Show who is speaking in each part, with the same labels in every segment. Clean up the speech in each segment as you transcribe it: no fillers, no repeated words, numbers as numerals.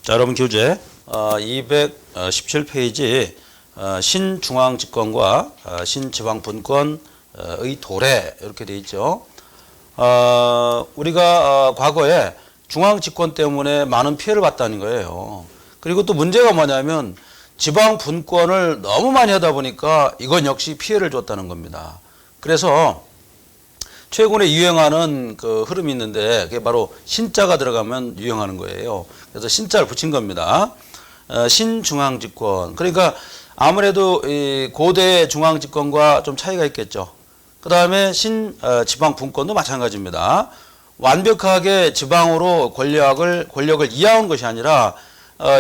Speaker 1: 자, 여러분 교재 217페이지 신중앙집권과 신지방분권의 도래 이렇게 돼 있죠. 우리가 과거에 중앙집권 때문에 많은 피해를 봤다는 거예요. 그리고 또 문제가 뭐냐면 지방분권을 너무 많이 하다 보니까 이건 역시 피해를 줬다는 겁니다. 그래서 최근에 유행하는 그 흐름이 있는데 그게 바로 신자가 들어가면 유행하는 거예요. 그래서 신자를 붙인 겁니다. 신중앙집권. 그러니까 아무래도 이 고대 중앙집권과 좀 차이가 있겠죠. 그 다음에 지방분권도 마찬가지입니다. 완벽하게 지방으로 권력을 이양한 것이 아니라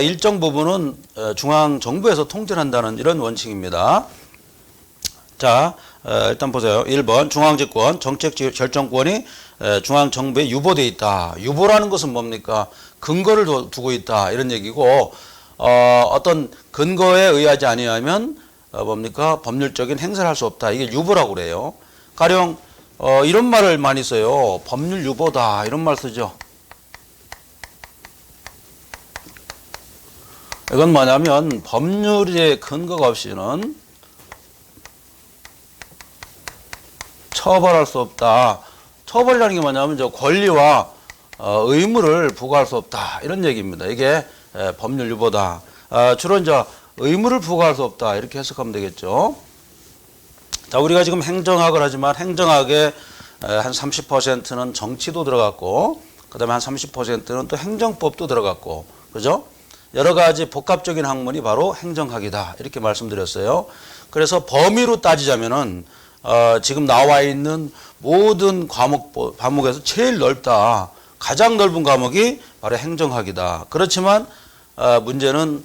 Speaker 1: 일정 부분은 중앙정부에서 통제를 한다는 이런 원칙입니다. 자, 일단 보세요. 1번 중앙집권, 정책 결정권이 중앙정부에 유보되어 있다. 유보라는 것은 뭡니까? 근거를 두고 있다. 이런 얘기고 어떤 근거에 의하지 아니하면 뭡니까? 법률적인 행사를 할 수 없다. 이게 유보라고 그래요. 가령 이런 말을 많이 써요. 법률 유보다. 이런 말 쓰죠. 이건 뭐냐면 법률의 근거가 없이는 처벌할 수 없다. 처벌이라는 게 뭐냐면 저 권리와 의무를 부과할 수 없다. 이런 얘기입니다. 이게 법률 유보다. 주로 이제 의무를 부과할 수 없다. 이렇게 해석하면 되겠죠. 자, 우리가 지금 행정학을 하지만 행정학의 한 30%는 정치도 들어갔고, 그 다음에 한 30%는 또 행정법도 들어갔고, 그죠? 여러 가지 복합적인 학문이 바로 행정학이다. 이렇게 말씀드렸어요. 그래서 범위로 따지자면은 지금 나와 있는 모든 과목에서 제일 넓다. 가장 넓은 과목이 바로 행정학이다. 그렇지만 문제는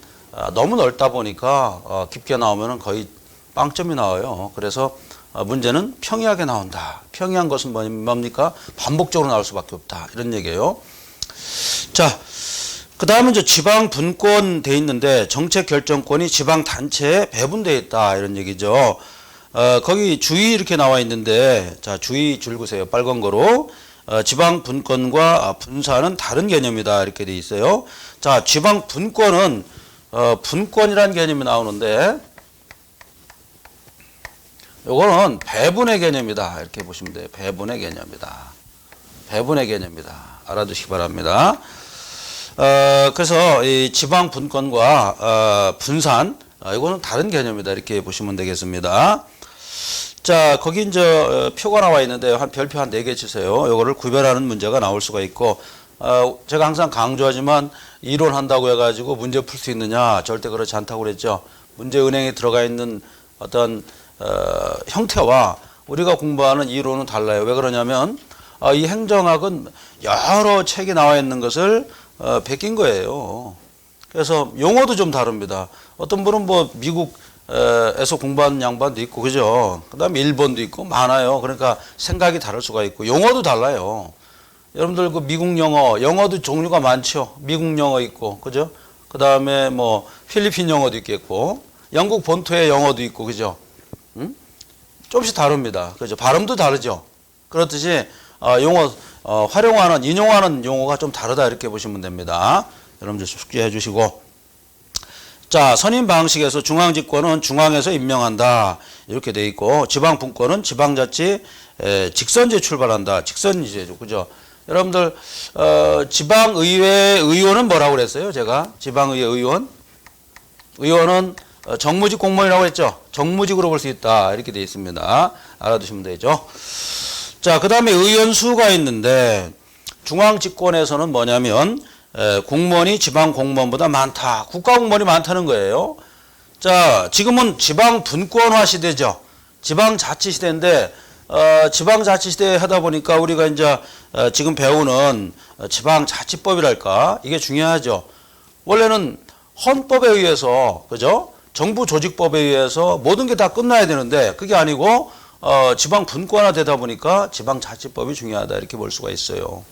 Speaker 1: 너무 넓다 보니까 깊게 나오면 거의 빵점이 나와요. 그래서 문제는 평이하게 나온다. 평이한 것은 뭡니까? 반복적으로 나올 수밖에 없다. 이런 얘기예요. 자, 그 다음은 이제 지방 분권 돼 있는데 정책 결정권이 지방 단체에 배분되어 있다. 이런 얘기죠. 거기 주의 이렇게 나와 있는데, 자, 주의 줄 그세요. 빨간 거로. 지방 분권과 분사는 다른 개념이다. 이렇게 돼 있어요. 자, 지방 분권은, 분권이라는 개념이 나오는데, 요거는 배분의 개념이다. 이렇게 보시면 돼요. 배분의 개념이다. 배분의 개념이다. 알아두시기 바랍니다. 그래서 이 지방 분권과 분산, 이거는 다른 개념이다. 이렇게 보시면 되겠습니다. 자, 거기 이제 표가 나와 있는데 한 별표 한 4개 치세요. 요거를 구별하는 문제가 나올 수가 있고, 제가 항상 강조하지만 이론한다고 해가지고 문제 풀 수 있느냐? 절대 그렇지 않다고 그랬죠. 문제 은행에 들어가 있는 어떤 형태와 우리가 공부하는 이론은 달라요. 왜 그러냐면 이 행정학은 여러 책이 나와 있는 것을 베낀 거예요. 그래서 용어도 좀 다릅니다. 어떤 분은 뭐 미국에서 공부하는 양반도 있고, 그죠? 그 다음에 일본도 있고, 많아요. 그러니까 생각이 다를 수가 있고, 용어도 달라요. 여러분들 그 미국 영어도 종류가 많죠. 미국 영어 있고, 그죠? 그 다음에 뭐 필리핀 영어도 있겠고, 영국 본토의 영어도 있고, 그죠? 조금씩 다릅니다. 그죠? 발음도 다르죠? 그렇듯이, 용어, 인용하는 용어가 좀 다르다. 이렇게 보시면 됩니다. 여러분들 숙지해 주시고. 자, 선임 방식에서 중앙집권은 중앙에서 임명한다. 이렇게 돼 있고, 지방분권은 지방자치 직선제 출발한다. 직선제죠. 그죠? 여러분들, 지방의회 의원은 뭐라고 그랬어요? 제가? 지방의회 의원? 의원은 정무직 공무원이라고 했죠? 정무직으로 볼 수 있다. 이렇게 돼 있습니다. 알아두시면 되죠. 자, 그 다음에 의원 수가 있는데, 중앙집권에서는 뭐냐면, 공무원이 지방 공무원보다 많다. 국가 공무원이 많다는 거예요. 자, 지금은 지방 분권화 시대죠. 지방자치 시대인데, 지방자치 시대 하다 보니까 우리가 이제 지금 배우는 지방자치법이랄까? 이게 중요하죠. 원래는 헌법에 의해서, 그죠? 정부 조직법에 의해서 모든 게 다 끝나야 되는데, 그게 아니고, 지방 분권화 되다 보니까 지방자치법이 중요하다. 이렇게 볼 수가 있어요.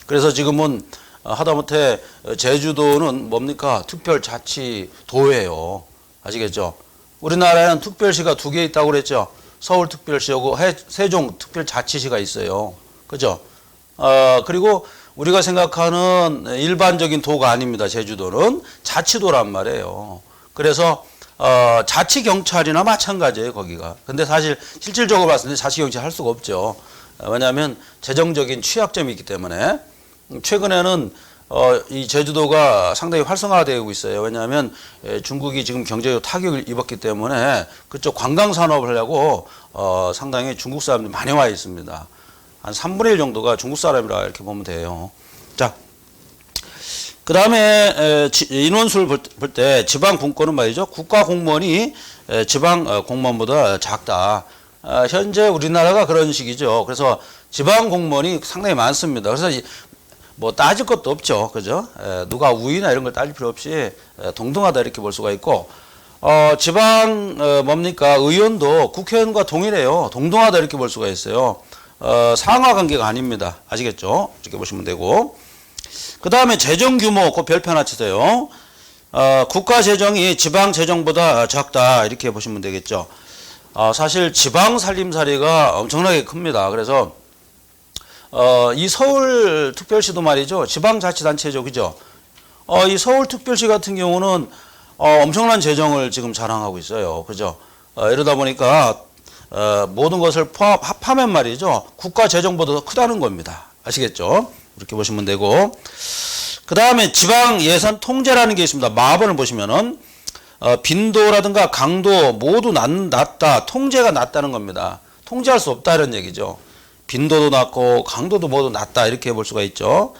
Speaker 1: 그래서 지금은 하다못해 제주도는 뭡니까? 특별자치도예요. 아시겠죠? 우리나라에는 특별시가 2개 있다고 그랬죠? 서울특별시하고 세종특별자치시가 있어요. 그죠? 그리고 우리가 생각하는 일반적인 도가 아닙니다. 제주도는 자치도란 말이에요. 그래서 자치경찰이나 마찬가지예요, 거기가. 근데 사실 실질적으로 봤을 때 자치경찰 할 수가 없죠. 왜냐하면 재정적인 취약점이 있기 때문에. 최근에는 이 제주도가 상당히 활성화되고 있어요. 왜냐하면 중국이 지금 경제적 타격을 입었기 때문에 그쪽 관광 산업을 하려고 상당히 중국 사람들이 많이 와 있습니다. 한 3분의 1 정도가 중국 사람이라 이렇게 보면 돼요. 자, 그 다음에 인원수를 볼 때 지방 분권은 말이죠. 국가 공무원이 지방 공무원보다 작다. 현재 우리나라가 그런 식이죠. 그래서 지방 공무원이 상당히 많습니다. 그래서 뭐 따질 것도 없죠. 그죠? 누가 우위나 이런 걸 따질 필요 없이 동등하다 이렇게 볼 수가 있고, 지방 뭡니까? 의원도 국회의원과 동일해요. 동등하다 이렇게 볼 수가 있어요. 상하 관계가 아닙니다. 아시겠죠? 이렇게 보시면 되고. 그 다음에 재정 규모, 그 별표 하나 치세요. 국가 재정이 지방 재정보다 작다 이렇게 보시면 되겠죠. 사실 지방 살림살이가 엄청나게 큽니다. 그래서 이 서울특별시도 말이죠. 지방자치단체죠. 그죠? 이 서울특별시 같은 경우는 엄청난 재정을 지금 자랑하고 있어요. 그죠? 이러다 보니까 모든 것을 합하면 말이죠. 국가 재정보다 더 크다는 겁니다. 아시겠죠? 이렇게 보시면 되고. 그 다음에 지방 예산 통제라는 게 있습니다. 마번을 보시면은 빈도라든가 강도 모두 낮다. 통제가 낮다는 겁니다. 통제할 수 없다 이런 얘기죠. 빈도도 낮고 강도도 모두 낮다 이렇게 볼 수가 있죠.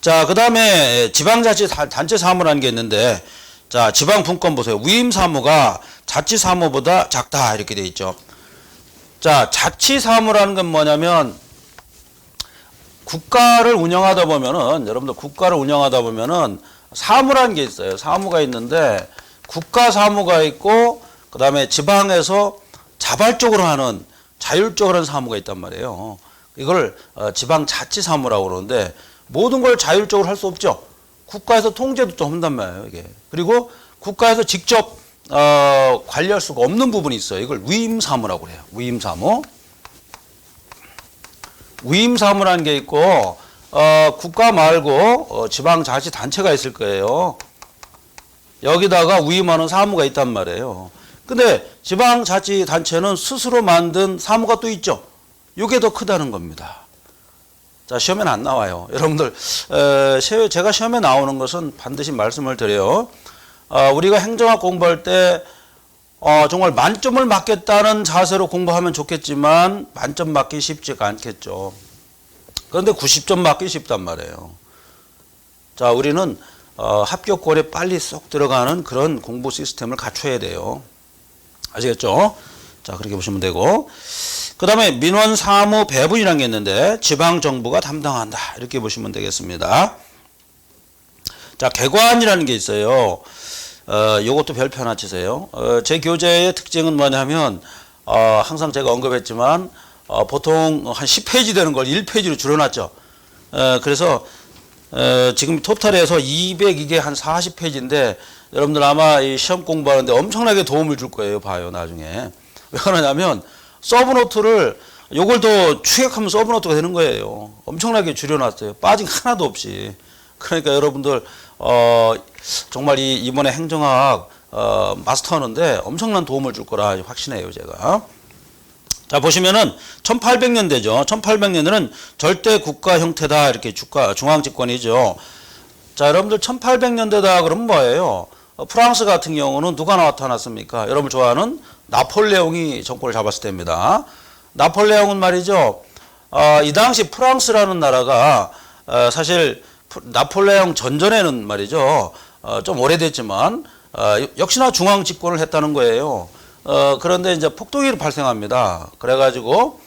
Speaker 1: 자, 그 다음에 지방자치단체 사무라는 게 있는데, 자, 지방 분권 보세요. 위임 사무가 자치 사무보다 작다 이렇게 돼 있죠. 자, 자치 사무라는 건 뭐냐면 국가를 운영하다 보면은, 여러분들 국가를 운영하다 보면은 사무라는 게 있어요. 사무가 있는데 국가 사무가 있고, 그 다음에 지방에서 자발적으로 하는 자율적으로 하는 사무가 있단 말이에요. 이걸 지방자치사무라고 그러는데 모든 걸 자율적으로 할 수 없죠. 국가에서 통제도 좀 한단 말이에요. 이게. 그리고 국가에서 직접 관리할 수가 없는 부분이 있어요. 이걸 위임사무라고 그래요. 위임사무. 위임사무라는 게 있고 국가 말고 지방자치단체가 있을 거예요. 여기다가 위임하는 사무가 있단 말이에요. 근데 지방자치단체는 스스로 만든 사무가 또 있죠. 이게 더 크다는 겁니다. 자, 시험에는 안 나와요. 여러분들 제가 시험에 나오는 것은 반드시 말씀을 드려요. 우리가 행정학 공부할 때 정말 만점을 맞겠다는 자세로 공부하면 좋겠지만 만점 맞기 쉽지가 않겠죠. 그런데 90점 맞기 쉽단 말이에요. 자, 우리는 합격권에 빨리 쏙 들어가는 그런 공부 시스템을 갖춰야 돼요. 아시겠죠? 자, 그렇게 보시면 되고. 그 다음에 민원 사무 배분이라는 게 있는데 지방정부가 담당한다. 이렇게 보시면 되겠습니다. 자, 개관이라는 게 있어요. 요것도 별표 하나 치세요. 제 교재의 특징은 뭐냐면, 항상 제가 언급했지만, 보통 한 10페이지 되는 걸 1페이지로 줄여놨죠. 그래서, 지금 토탈에서 200, 이게 한 40페이지인데, 여러분들 아마 이 시험 공부하는데 엄청나게 도움을 줄 거예요. 봐요, 나중에. 왜 그러냐면, 서브노트를, 요걸 더 추격하면 서브노트가 되는 거예요. 엄청나게 줄여놨어요. 빠진 하나도 없이. 그러니까 여러분들, 정말 이번에 행정학, 마스터하는데 엄청난 도움을 줄 거라 확신해요, 제가. 자, 보시면은 1800년대죠. 1800년대는 절대 국가 형태다. 이렇게 중앙집권이죠. 자, 여러분들 1800년대다 그러면 뭐예요? 프랑스 같은 경우는 누가 나타났습니까? 여러분 좋아하는 나폴레옹이 정권을 잡았을 때입니다. 나폴레옹은 말이죠. 이 당시 프랑스라는 나라가 사실 나폴레옹 전전에는 말이죠. 좀 오래됐지만 역시나 중앙 집권을 했다는 거예요. 그런데 이제 폭동이 발생합니다. 그래가지고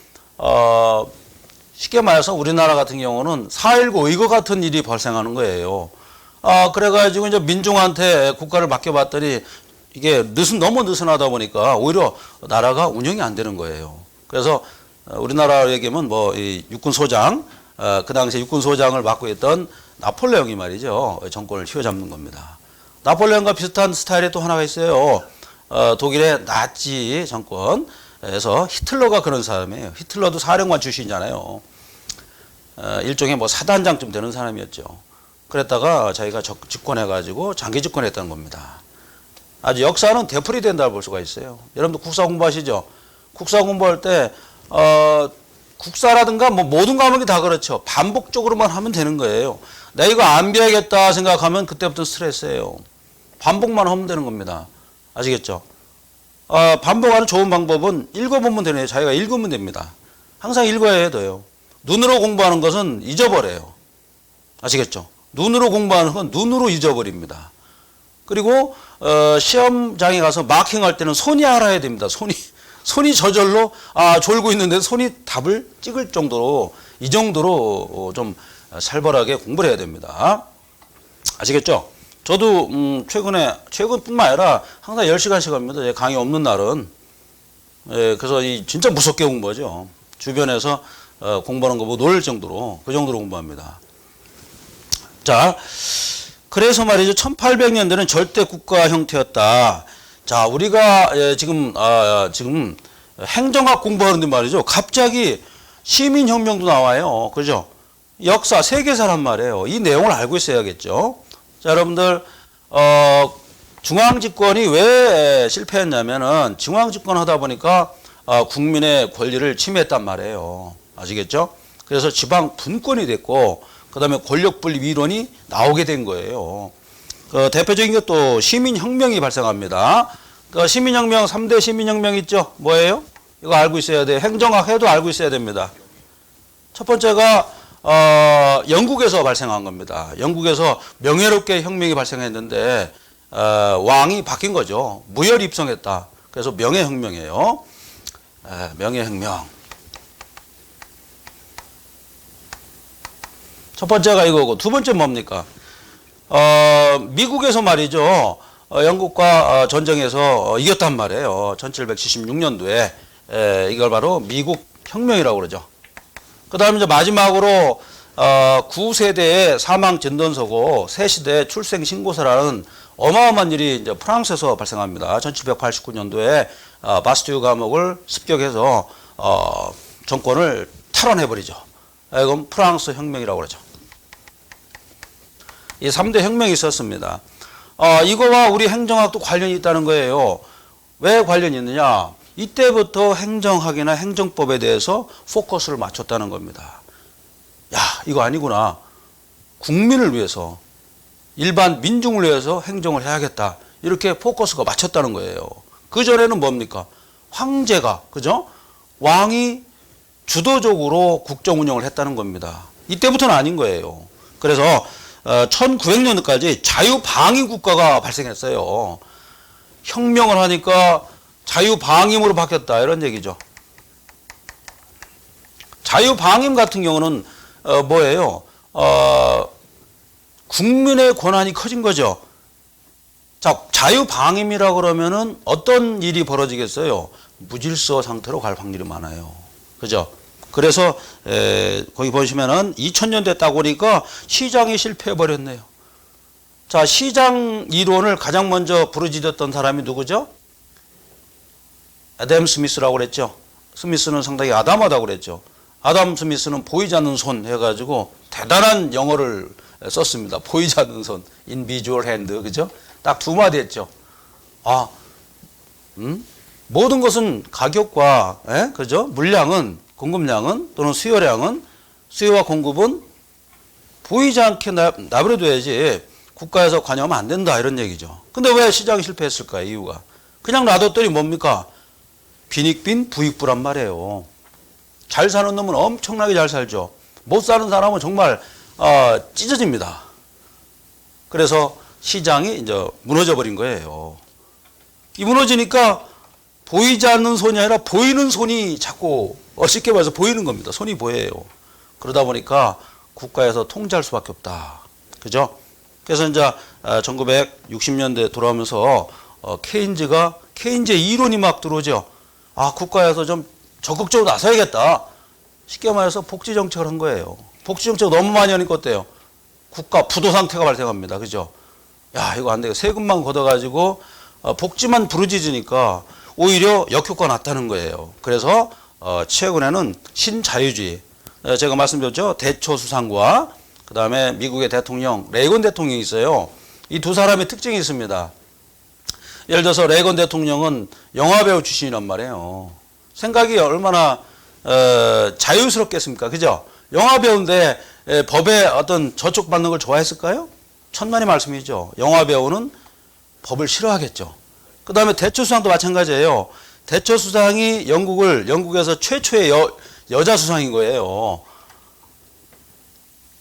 Speaker 1: 쉽게 말해서 우리나라 같은 경우는 4.19 이거 같은 일이 발생하는 거예요. 그래가지고 이제 민중한테 국가를 맡겨봤더니 이게 너무 느슨하다 보니까 오히려 나라가 운영이 안 되는 거예요. 그래서 우리나라 얘기하면 뭐 이 육군소장, 그 당시에 육군소장을 맡고 있던 나폴레옹이 말이죠. 정권을 휘어잡는 겁니다. 나폴레옹과 비슷한 스타일이 또 하나가 있어요. 독일의 나치 정권에서 히틀러가 그런 사람이에요. 히틀러도 사령관 출신이잖아요. 일종의 뭐 사단장쯤 되는 사람이었죠. 그랬다가 자기가 집권해가지고 장기 집권했다는 겁니다. 아주 역사는 되풀이 된다고 볼 수가 있어요. 여러분들 국사 공부하시죠? 국사 공부할 때 국사라든가 뭐 모든 과목이 다 그렇죠. 반복적으로만 하면 되는 거예요. 내가 이거 안 배우겠다 생각하면 그때부터 스트레스예요. 반복만 하면 되는 겁니다. 아시겠죠? 반복하는 좋은 방법은 읽어보면 되네요. 자기가 읽으면 됩니다. 항상 읽어야 돼요. 눈으로 공부하는 것은 잊어버려요. 아시겠죠? 눈으로 공부하는 건 눈으로 잊어버립니다. 그리고 시험장에 가서 마킹할 때는 손이 알아야 됩니다. 손이 저절로 졸고 있는데 손이 답을 찍을 정도로 이 정도로 좀 살벌하게 공부를 해야 됩니다. 아시겠죠? 저도 최근뿐만 아니라 항상 10시간씩 합니다. 강의 없는 날은. 그래서 진짜 무섭게 공부하죠. 주변에서 공부하는 거 보고 놀랄 정도로 그 정도로 공부합니다. 자, 그래서 말이죠. 1800년대는 절대 국가 형태였다. 자, 우리가 지금 행정학 공부하는데 말이죠. 갑자기 시민혁명도 나와요. 그죠? 역사, 세계사란 말이에요. 이 내용을 알고 있어야겠죠. 자, 여러분들, 중앙집권이 왜 실패했냐면은 중앙집권 하다 보니까 국민의 권리를 침해했단 말이에요. 아시겠죠? 그래서 지방 분권이 됐고, 그 다음에 권력분립 이론이 나오게 된 거예요. 대표적인 것도 시민혁명이 발생합니다. 시민혁명, 3대 시민혁명 있죠? 뭐예요? 이거 알고 있어야 돼요. 행정학 해도 알고 있어야 됩니다. 첫 번째가, 영국에서 발생한 겁니다. 영국에서 명예롭게 혁명이 발생했는데, 왕이 바뀐 거죠. 무혈 입성했다. 그래서 명예혁명이에요. 명예혁명. 첫 번째가 이거고, 두 번째 뭡니까? 미국에서 말이죠. 영국과 전쟁에서 이겼단 말이에요. 1776년도에. 이걸 바로 미국 혁명이라고 그러죠. 그 다음에 이제 마지막으로, 9세대의 사망 진단서고, 세시대 출생 신고서라는 어마어마한 일이 이제 프랑스에서 발생합니다. 1789년도에, 바스티유 감옥을 습격해서, 정권을 탈환해버리죠. 이건 프랑스 혁명이라고 그러죠. 이 3대 혁명이 있었습니다. 이거와 우리 행정학도 관련이 있다는 거예요. 왜 관련이 있느냐? 이때부터 행정학이나 행정법에 대해서 포커스를 맞췄다는 겁니다. 야, 이거 아니구나. 국민을 위해서, 일반 민중을 위해서 행정을 해야겠다. 이렇게 포커스가 맞췄다는 거예요. 그전에는 뭡니까? 황제가, 그죠? 왕이 주도적으로 국정 운영을 했다는 겁니다. 이때부터는 아닌 거예요. 그래서 1900년도까지 자유방임 국가가 발생했어요. 혁명을 하니까 자유방임으로 바뀌었다 이런 얘기죠. 자유방임 같은 경우는 뭐예요? 국민의 권한이 커진 거죠. 자, 자유방임이라고 그러면은 어떤 일이 벌어지겠어요? 무질서 상태로 갈 확률이 많아요. 그죠? 그래서 거기 보시면은 2000년대 딱 오니까 시장이 실패해버렸네요. 자, 시장 이론을 가장 먼저 부르짖었던 사람이 누구죠? 애덤 스미스라고 그랬죠. 스미스는 상당히 아담하다고 그랬죠. 아담 스미스는 보이지 않는 손 해가지고 대단한 영어를 썼습니다. 보이지 않는 손, invisible hand, 그죠? 딱 두 마디 했죠. 모든 것은 가격과, 그죠? 물량은, 공급량은 또는 수요량은, 수요와 공급은 보이지 않게 내버려둬야지 국가에서 관여하면 안 된다 이런 얘기죠. 근데 왜 시장이 실패했을까? 이유가 그냥 놔뒀더니 뭡니까? 빈익빈 부익부란 말이에요. 잘 사는 놈은 엄청나게 잘 살죠. 못 사는 사람은 정말 찢어집니다. 그래서 시장이 이제 무너져 버린 거예요. 이 무너지니까 보이지 않는 손이 아니라 보이는 손이 자꾸 쉽게 말해서 보이는 겁니다. 손이 보여요. 그러다 보니까 국가에서 통제할 수밖에 없다. 그죠? 그래서 이제 1960년대 돌아오면서 케인즈의 이론이 막 들어오죠. 국가에서 좀 적극적으로 나서야겠다. 쉽게 말해서 복지 정책을 한 거예요. 복지 정책 너무 많이 하니까 어때요? 국가 부도 상태가 발생합니다. 그죠? 야, 이거 안 되겠어. 세금만 걷어가지고 복지만 부르짖으니까 오히려 역효과가 났다는 거예요. 그래서 최근에는 신자유주의, 제가 말씀드렸죠. 대처수상과 그 다음에 미국의 대통령 레이건 대통령이 있어요. 이 두 사람의 특징이 있습니다. 예를 들어서 레이건 대통령은 영화배우 출신이란 말이에요. 생각이 얼마나 자유스럽겠습니까? 그죠? 영화배우인데 법에 어떤 저촉받는 걸 좋아했을까요? 천만의 말씀이죠. 영화배우는 법을 싫어하겠죠. 그 다음에 대처수상도 마찬가지예요. 대처수상이 영국에서 최초의 여자 수상인 거예요.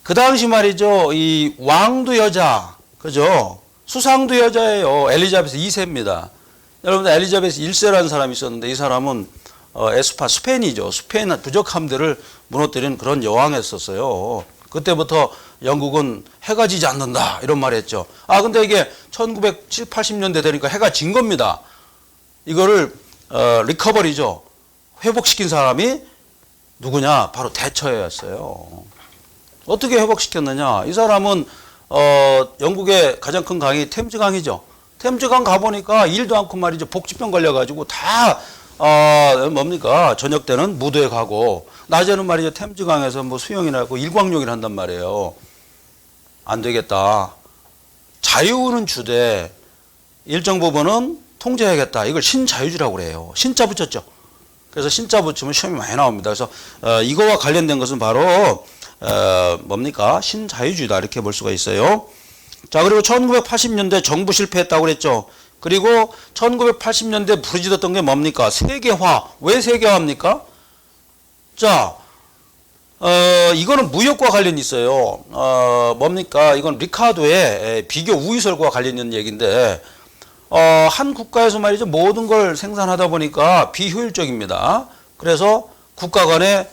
Speaker 1: 그 당시 말이죠. 이 왕도 여자, 그죠? 수상도 여자예요. 엘리자베스 2세입니다. 여러분들 엘리자베스 1세라는 사람이 있었는데 이 사람은 에스파 스페인이죠. 스페인 부적함들을 무너뜨린 그런 여왕이었었어요. 그때부터 영국은 해가 지지 않는다 이런 말 했죠. 근데 이게 1970, 80년대 되니까 해가 진 겁니다. 이거를 리커버리죠. 회복시킨 사람이 누구냐? 바로 대처였어요. 어떻게 회복시켰느냐? 이 사람은 영국의 가장 큰 강이 템즈강이죠. 템즈강 가보니까 일도 않고 말이죠. 복지병 걸려가지고 다 뭡니까? 저녁 때는 무도에 가고 낮에는 말이죠. 템즈강에서 뭐 수영이나 하고 일광욕을 한단 말이에요. 안 되겠다. 자유는 주되 일정 부분은 통제해야겠다. 이걸 신자유주의라고 그래요. 신자 붙였죠. 그래서 신자 붙이면 시험이 많이 나옵니다. 그래서 이거와 관련된 것은 바로 뭡니까? 신자유주의다 이렇게 볼 수가 있어요. 자, 그리고 1980년대 정부 실패했다고 그랬죠. 그리고 1980년대 부르짖었던 게 뭡니까? 세계화. 왜 세계화입니까? 자, 이거는 무역과 관련이 있어요. 뭡니까? 이건 리카도의 비교 우위설과 관련 있는 얘기인데, 한 국가에서 말이죠. 모든 걸 생산하다 보니까 비효율적입니다. 그래서 국가 간의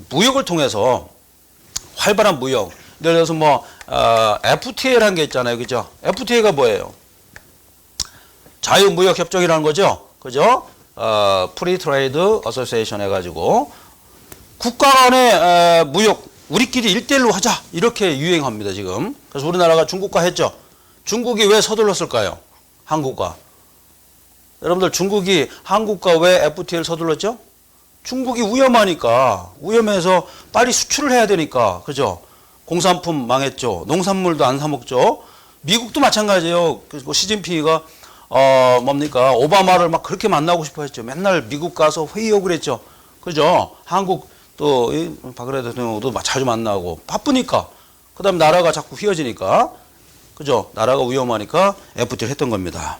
Speaker 1: 무역을 통해서 활발한 무역. 예를 들어서 FTA라는 게 있잖아요. 그죠? FTA가 뭐예요? 자유무역협정이라는 거죠. 그죠? Free Trade Association 해가지고 국가 간의 무역 우리끼리 1대1로 하자 이렇게 유행합니다 지금. 그래서 우리나라가 중국과 했죠. 중국이 왜 서둘렀을까요? 한국과. 여러분들 중국이 한국과 왜 FTA를 서둘렀죠? 중국이 위험하니까. 위험해서 빨리 수출을 해야 되니까. 그죠? 공산품 망했죠. 농산물도 안 사 먹죠. 미국도 마찬가지예요. 그리고 시진핑이가 뭡니까? 오바마를 막 그렇게 만나고 싶어 했죠. 맨날 미국 가서 회의하고 그랬죠. 그죠? 한국 또 박근혜 대통령도 자주 만나고 바쁘니까. 그다음 나라가 자꾸 휘어지니까. 그죠? 나라가 위험하니까 FTA를 했던 겁니다.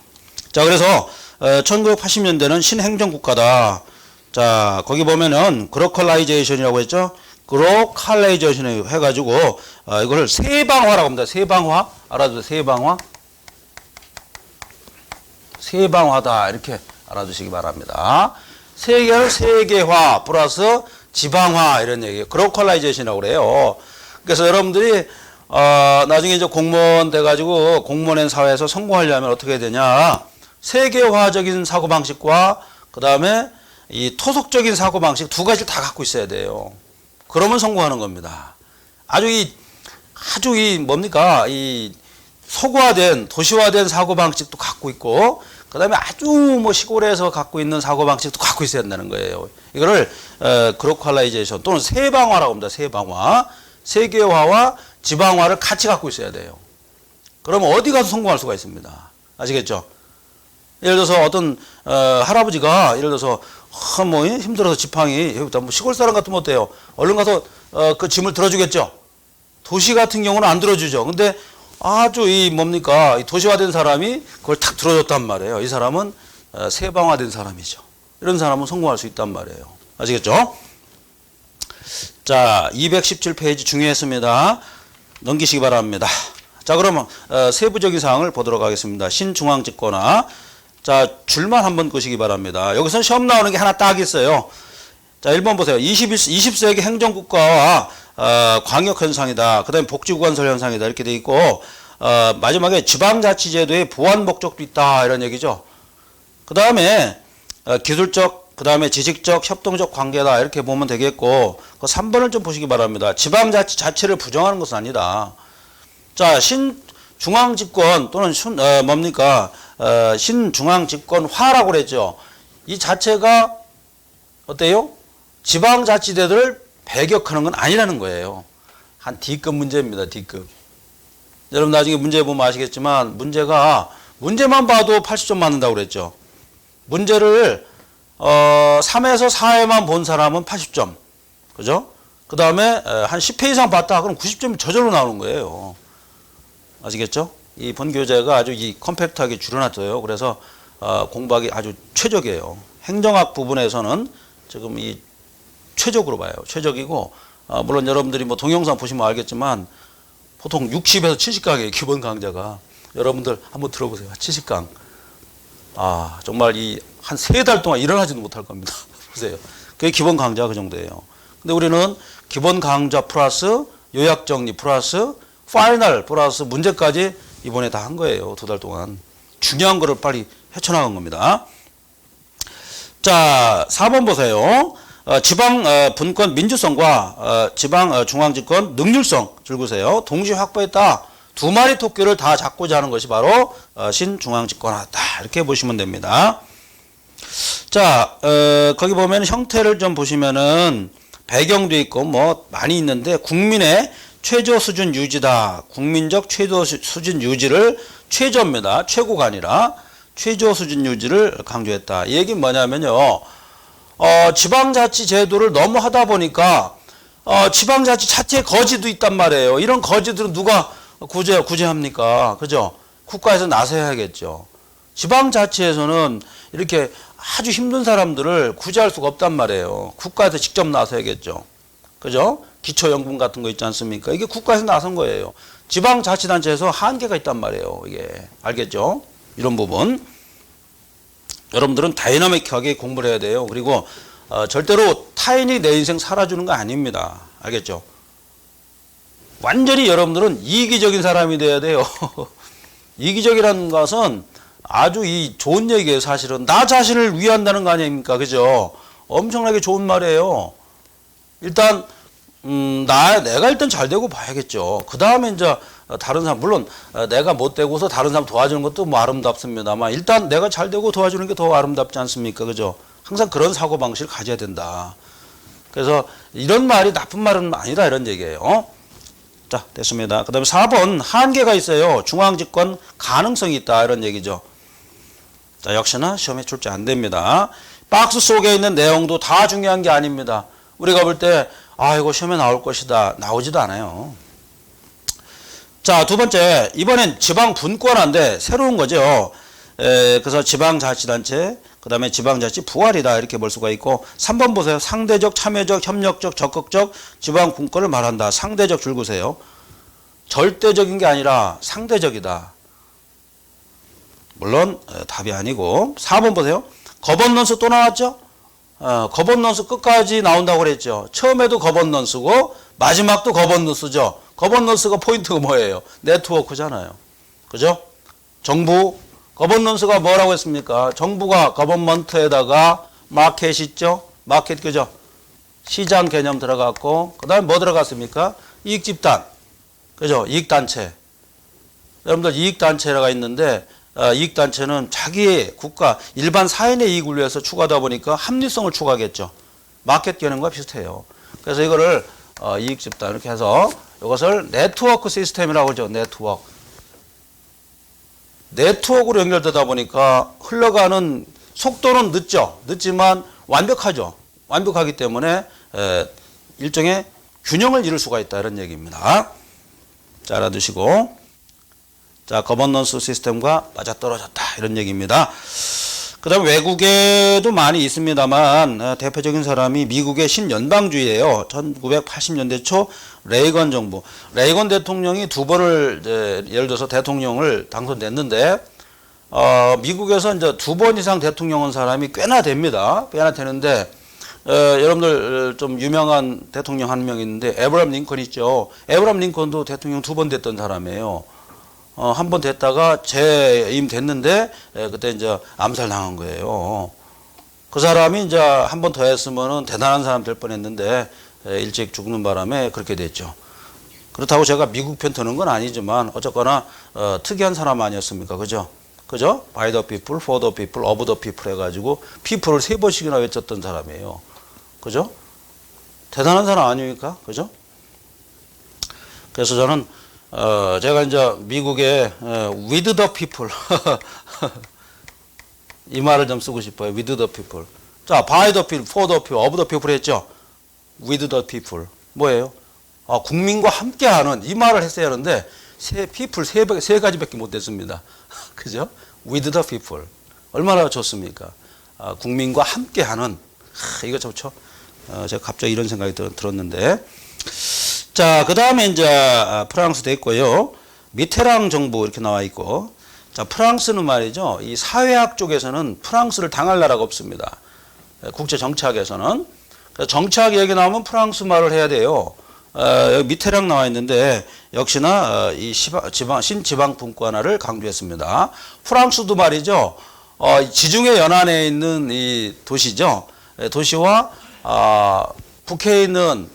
Speaker 1: 자, 그래서 1980년대는 신행정국가다. 자, 거기 보면은 그로컬라이제이션이라고 했죠. 그로컬라이제이션 해가지고 이거를 세방화라고 합니다. 세방화 알아두세요. 세방화. 세방화다 이렇게 알아두시기 바랍니다. 세계를 세계화 플러스 지방화 이런 얘기예요. 그로컬라이제이션이라고 그래요. 그래서 여러분들이 나중에 이제 공무원 돼가지고 공무원인 사회에서 성공하려면 어떻게 해야 되냐? 세계화적인 사고방식과 그 다음에 이 토속적인 사고방식 두 가지를 다 갖고 있어야 돼요. 그러면 성공하는 겁니다. 아주 이 뭡니까? 이 소구화된 도시화된 사고방식도 갖고 있고 그 다음에 아주 시골에서 갖고 있는 사고방식도 갖고 있어야 된다는 거예요. 이거를 그로컬라이제이션 또는 세방화라고 합니다. 세방화. 세계화와 지방화를 같이 갖고 있어야 돼요. 그러면 어디 가서 성공할 수가 있습니다. 아시겠죠? 예를 들어서 어떤 할아버지가 예를 들어서 힘들어서 지팡이 시골 사람 같으면 어때요? 얼른 가서 그 짐을 들어주겠죠? 도시 같은 경우는 안 들어주죠. 근데 아주 이 도시화된 사람이 그걸 탁 들어줬단 말이에요. 이 사람은 세방화된 사람이죠. 이런 사람은 성공할 수 있단 말이에요. 아시겠죠? 자, 217페이지 중요했습니다. 넘기시기 바랍니다. 자, 그러면 세부적인 사항을 보도록 하겠습니다. 신중앙집권화. 자, 줄만 한번 끄시기 바랍니다. 여기서 시험 나오는 게 하나 딱 있어요. 자, 1번 보세요. 20세기 행정국가와 광역현상이다. 그 다음에 복지구간설 현상이다. 이렇게 돼 있고 마지막에 지방자치제도의 보완 목적도 있다. 이런 얘기죠. 그 다음에 기술적, 그 다음에 지식적, 협동적 관계다. 이렇게 보면 되겠고 그 3번을 좀 보시기 바랍니다. 지방자치 자체를 부정하는 것은 아니다. 자, 신중앙집권 또는 신중앙집권화라고 그랬죠. 이 자체가 어때요? 지방자치제도를 배격하는 건 아니라는 거예요. 한 D급 문제입니다. D급. 여러분 나중에 문제 보면 아시겠지만 문제만 봐도 80점 맞는다고 그랬죠. 문제를 3에서 4회만 본 사람은 80점. 그죠? 그 다음에 한 10회 이상 봤다. 그럼 90점이 저절로 나오는 거예요. 아시겠죠? 이 본교재가 아주 컴팩트하게 줄여놨어요. 그래서 공부하기 아주 최적이에요. 행정학 부분에서는 지금 이 최적으로 봐요. 최적이고 물론 여러분들이 뭐 동영상 보시면 알겠지만 보통 60에서 70강이에요. 기본 강좌가. 여러분들 한번 들어보세요. 70강. 정말 한 3달 동안 일어나지도 못할 겁니다. 보세요. 그게 기본 강좌 그 정도예요. 근데 우리는 기본 강좌 플러스 요약 정리 플러스 파이널 플러스 문제까지 이번에 다 한 거예요. 2달 동안. 중요한 거를 빨리 헤쳐나간 겁니다. 자, 4번 보세요. 지방 분권 민주성과 지방 중앙집권 능률성 줄구세요. 동시에 확보했다. 2마리 토끼를 다 잡고자 하는 것이 바로 신중앙집권화다. 이렇게 보시면 됩니다. 자, 거기 보면 형태를 좀 보시면은 배경도 있고 뭐 많이 있는데 국민의 최저 수준 유지다. 국민적 최저 수준 유지를 최저입니다. 최고가 아니라 최저 수준 유지를 강조했다. 이 얘기는 뭐냐면요. 지방자치 제도를 너무 하다 보니까 지방자치 자체에 거지도 있단 말이에요. 이런 거지들은 누가 구제합니까? 그죠? 국가에서 나서야겠죠. 지방자치에서는 이렇게 아주 힘든 사람들을 구제할 수가 없단 말이에요. 국가에서 직접 나서야겠죠. 그죠? 기초연금 같은 거 있지 않습니까? 이게 국가에서 나선 거예요. 지방자치단체에서 한계가 있단 말이에요. 이게 알겠죠? 이런 부분. 여러분들은 다이나믹하게 공부를 해야 돼요. 그리고 절대로 타인이 내 인생 살아주는 거 아닙니다. 알겠죠? 완전히 여러분들은 이기적인 사람이 돼야 돼요. 이기적이라는 것은 아주 좋은 얘기예요. 사실은 나 자신을 위한다는 거 아닙니까? 그죠? 엄청나게 좋은 말이에요. 일단 내가 일단 잘 되고 봐야겠죠. 그 다음에 이제 다른 사람, 물론 내가 못 되고서 다른 사람 도와주는 것도 뭐 아름답습니다만 일단 내가 잘 되고 도와주는 게 더 아름답지 않습니까? 그죠? 항상 그런 사고방식을 가져야 된다. 그래서 이런 말이 나쁜 말은 아니다 이런 얘기예요. 자, 됐습니다. 그 다음에 4번 한계가 있어요. 중앙집권 가능성이 있다 이런 얘기죠. 자, 역시나 시험에 출제 안 됩니다. 박스 속에 있는 내용도 다 중요한 게 아닙니다. 우리가 볼 때 이거 시험에 나올 것이다. 나오지도 않아요. 자, 두 번째, 이번엔 지방 분권화인데 새로운 거죠. 그래서 지방자치단체, 그 다음에 지방자치 부활이다 이렇게 볼 수가 있고 3번 보세요. 상대적, 참여적, 협력적, 적극적 지방 분권을 말한다. 상대적 줄구세요. 절대적인 게 아니라 상대적이다. 물론 답이 아니고 4번 보세요. 거버넌스 또 나왔죠? 거버넌스 끝까지 나온다고 그랬죠. 처음에도 거버넌스고 마지막도 거버넌스죠. 거버넌스가 포인트가 뭐예요? 네트워크잖아요. 그죠? 정부 거버넌스가 뭐라고 했습니까? 정부가 거버먼트에다가 마켓 있죠? 마켓 그죠? 시장 개념 들어갔고 그 다음에 뭐 들어갔습니까? 이익집단 그죠? 이익단체. 여러분들 이익단체가 있는데 이익단체는 자기의 국가 일반 사인의 이익을 위해서 추구하다 보니까 합리성을 추구하겠죠. 마켓 개념과 비슷해요. 그래서 이거를 이익집단 이렇게 해서 이것을 네트워크 시스템이라고 하죠. 네트워크로 연결되다 보니까 흘러가는 속도는 늦지만 완벽하죠. 완벽하기 때문에 일종의 균형을 이룰 수가 있다 이런 얘기입니다. 자, 알아두시고 자, 거버넌스 시스템과 맞아떨어졌다 이런 얘기입니다. 그 다음에 외국에도 많이 있습니다만 대표적인 사람이 미국의 신연방주의예요. 1980년대 초 레이건 정부. 레이건 대통령이 2번을 예를 들어서 대통령을 당선됐는데 미국에서 이제 2번 이상 대통령 한 사람이 꽤나 됩니다. 꽤나 되는데 여러분들 좀 유명한 대통령 한 명 있는데 에브라함 링컨 있죠. 에브라함 링컨도 대통령 2번 됐던 사람이에요. 한 번 됐다가 재임 됐는데 그때 이제 암살 당한 거예요. 그 사람이 이제 한 번 더 했으면은 대단한 사람 될 뻔했는데 일찍 죽는 바람에 그렇게 됐죠. 그렇다고 제가 미국 편 드는 건 아니지만 어쨌거나 특이한 사람 아니었습니까? 그죠? By the people, for the people, of the people 해가지고 people을 3번씩이나 외쳤던 사람이에요. 그죠? 대단한 사람 아닙니까? 그죠? 그래서 저는 제가 이제 미국의 with the people 이 말을 좀 쓰고 싶어요. with the people. 자, by the people, for the people, of the people 했죠. with the people. 뭐예요? 국민과 함께하는 이 말을 했어야 하는데 people 세 가지밖에 못 했습니다. 그죠? with the people. 얼마나 좋습니까? 국민과 함께하는 이거 좋죠. 제가 갑자기 이런 생각이 들었는데. 자, 그 다음에 이제 프랑스 됐고요. 미테랑 정부 이렇게 나와 있고. 자, 프랑스는 말이죠. 이 사회학 쪽에서는 프랑스를 당할 나라가 없습니다. 국제 정치학에서는. 정치학 얘기 나오면 프랑스 말을 해야 돼요. 여기 미테랑 나와 있는데 역시나 이 신지방 분권화를 강조했습니다. 프랑스도 말이죠. 지중해 연안에 있는 이 도시죠. 도시와 북해에 있는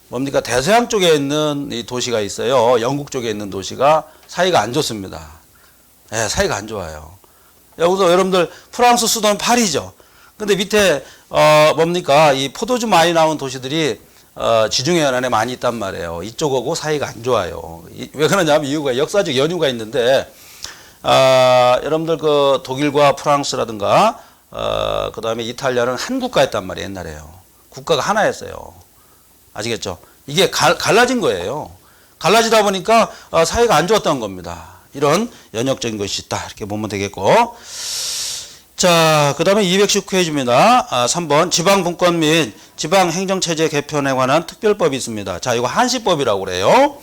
Speaker 1: 뭡니까 대서양 쪽에 있는 이 도시가 있어요. 영국 쪽에 있는 도시가 사이가 안 좋습니다. 네, 사이가 안 좋아요. 여기서 여러분들 프랑스 수도는 파리죠. 근데 밑에 뭡니까 이 포도주 많이 나온 도시들이 지중해 연안에 많이 있단 말이에요. 이쪽하고 사이가 안 좋아요. 왜 그러냐면 이유가 역사적 연유가 있는데 여러분들 그 독일과 프랑스라든가 그 다음에 이탈리아는 한 국가였단 말이에요. 옛날에요. 국가가 하나였어요. 아시겠죠? 이게 갈라진 거예요. 갈라지다 보니까 사이가 안 좋았다는 겁니다. 이런 연역적인 것이 있다. 이렇게 보면 되겠고. 자, 그 다음에 219페이지입니다. 3번 지방분권 및 지방행정체제 개편에 관한 특별법이 있습니다. 자, 이거 한시법이라고 그래요.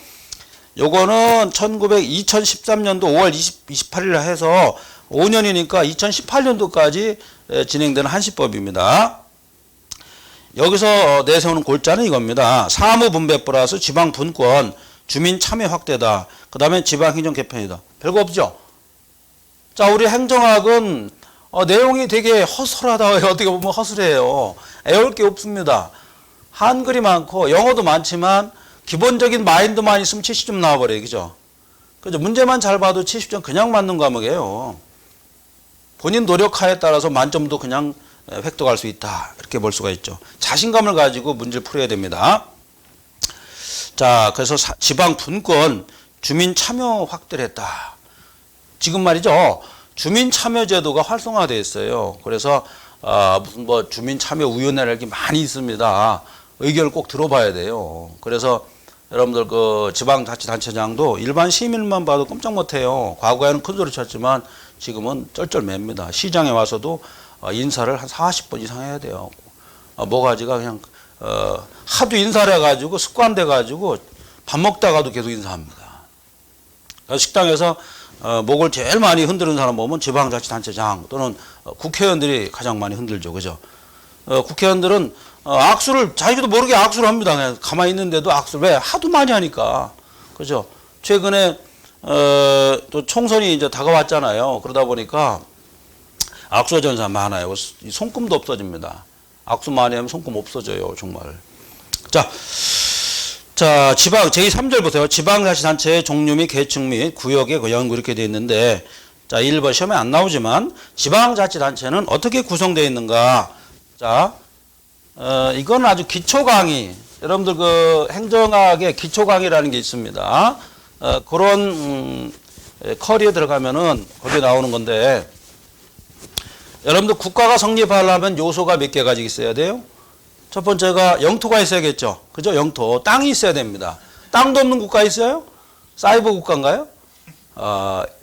Speaker 1: 요거는 2013년도 5월 28일 해서 5년이니까 2018년도까지 진행되는 한시법입니다. 여기서 내세우는 골자는 이겁니다. 사무분배 플러스 지방분권, 주민참여 확대다. 그 다음에 지방행정 개편이다. 별거 없죠? 자, 우리 행정학은 내용이 되게 허술하다. 어떻게 보면 허술해요. 애울 게 없습니다. 한글이 많고 영어도 많지만 기본적인 마인드만 있으면 70점 나와버려요. 그죠? 그죠? 문제만 잘 봐도 70점 그냥 맞는 과목이에요. 본인 노력하에 따라서 만점도 그냥 획득할 수 있다. 이렇게 볼 수가 있죠. 자신감을 가지고 문제를 풀어야 됩니다. 자, 그래서 지방 분권, 주민 참여 확대를 했다. 지금 말이죠. 주민 참여 제도가 활성화되어 있어요. 그래서 무슨 뭐 주민 참여 위원회라는 게 많이 있습니다. 의견을 꼭 들어봐야 돼요. 그래서 여러분들 그 지방자치단체장도 일반 시민만 봐도 꼼짝 못해요. 과거에는 큰 소리 쳤지만 지금은 쩔쩔맵니다. 시장에 와서도 인사를 한 40번 이상 해야 돼요. 뭐가지가 그냥 하도 인사를 해가지고 습관돼 가지고 밥 먹다가도 계속 인사합니다. 식당에서 목을 제일 많이 흔드는 사람 보면 지방자치단체장 또는 국회의원들이 가장 많이 흔들죠. 그죠? 국회의원들은 악수를 자기도 모르게 악수를 합니다. 그냥 가만히 있는데도 악수를 왜? 하도 많이 하니까. 그죠? 최근에 또 총선이 이제 다가왔잖아요. 그러다 보니까 악수 전사 많아요. 손금도 없어집니다. 악수 많이 하면 손금 없어져요. 정말. 자, 제3절 보세요. 지방자치단체의 종류 및 계층 및 구역의 연구 이렇게 되어 있는데, 자, 1번 시험에 안 나오지만, 지방자치단체는 어떻게 구성되어 있는가. 자, 이건 아주 기초 강의. 여러분들 그 행정학의 기초 강의라는 게 있습니다. 그런 커리에 들어가면은 거기에 나오는 건데, 여러분들 국가가 성립하려면 요소가 몇 개 가지고 있어야 돼요? 첫 번째가 영토가 있어야겠죠. 그죠? 영토. 땅이 있어야 됩니다. 땅도 없는 국가 있어요? 사이버 국가인가요?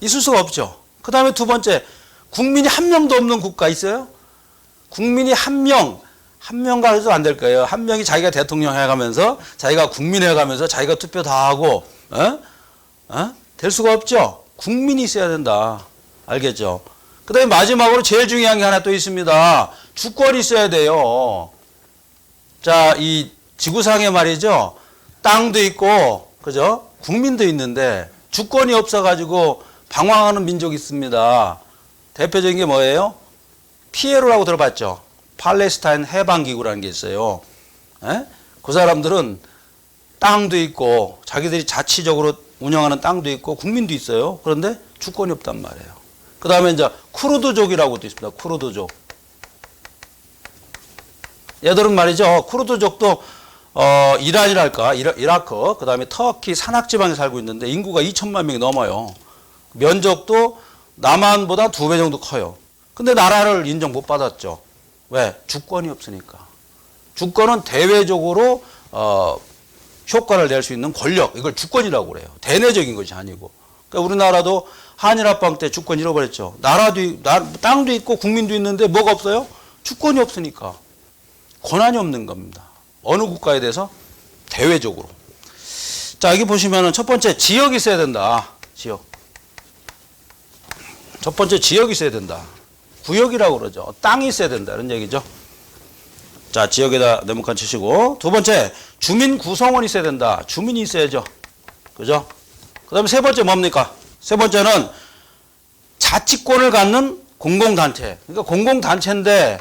Speaker 1: 있을 수가 없죠. 그 다음에 두 번째, 국민이 한 명도 없는 국가 있어요? 국민이 한 명가 해도 안 될 거예요. 한 명이 자기가 대통령 해가면서, 자기가 국민 해가면서, 자기가 투표 다 하고, 될 수가 없죠. 국민이 있어야 된다. 알겠죠? 그 다음에 마지막으로 제일 중요한 게 하나 또 있습니다. 주권이 있어야 돼요. 자, 이 지구상에 말이죠. 땅도 있고, 그죠? 국민도 있는데, 주권이 없어가지고 방황하는 민족이 있습니다. 대표적인 게 뭐예요? 피에로라고 들어봤죠? 팔레스타인 해방기구라는 게 있어요. 그 사람들은 땅도 있고, 자기들이 자치적으로 운영하는 땅도 있고, 국민도 있어요. 그런데 주권이 없단 말이에요. 그 다음에 이제 쿠르드족이라고도 있습니다. 쿠르드족. 얘들은 말이죠. 쿠르드족도 이란이랄까, 이라크, 그 다음에 터키 산악지방에 살고 있는데 인구가 2천만 명이 넘어요. 면적도 남한보다 2배 정도 커요. 근데 나라를 인정 못 받았죠. 왜? 주권이 없으니까. 주권은 대외적으로 효과를 낼 수 있는 권력, 이걸 주권이라고 그래요. 대내적인 것이 아니고. 그러니까 우리나라도 한일합방 때 주권 잃어버렸죠. 땅도 있고 국민도 있는데 뭐가 없어요? 주권이 없으니까. 권한이 없는 겁니다. 어느 국가에 대해서? 대외적으로. 자, 여기 보시면은 첫 번째 지역이 있어야 된다. 지역. 첫 번째 지역이 있어야 된다. 구역이라고 그러죠. 땅이 있어야 된다. 이런 얘기죠. 자, 지역에다 네모칸 치시고. 두 번째, 주민 구성원이 있어야 된다. 주민이 있어야죠. 그죠? 그 다음에 세 번째 뭡니까? 세 번째는 자치권을 갖는 공공단체. 그러니까 공공단체인데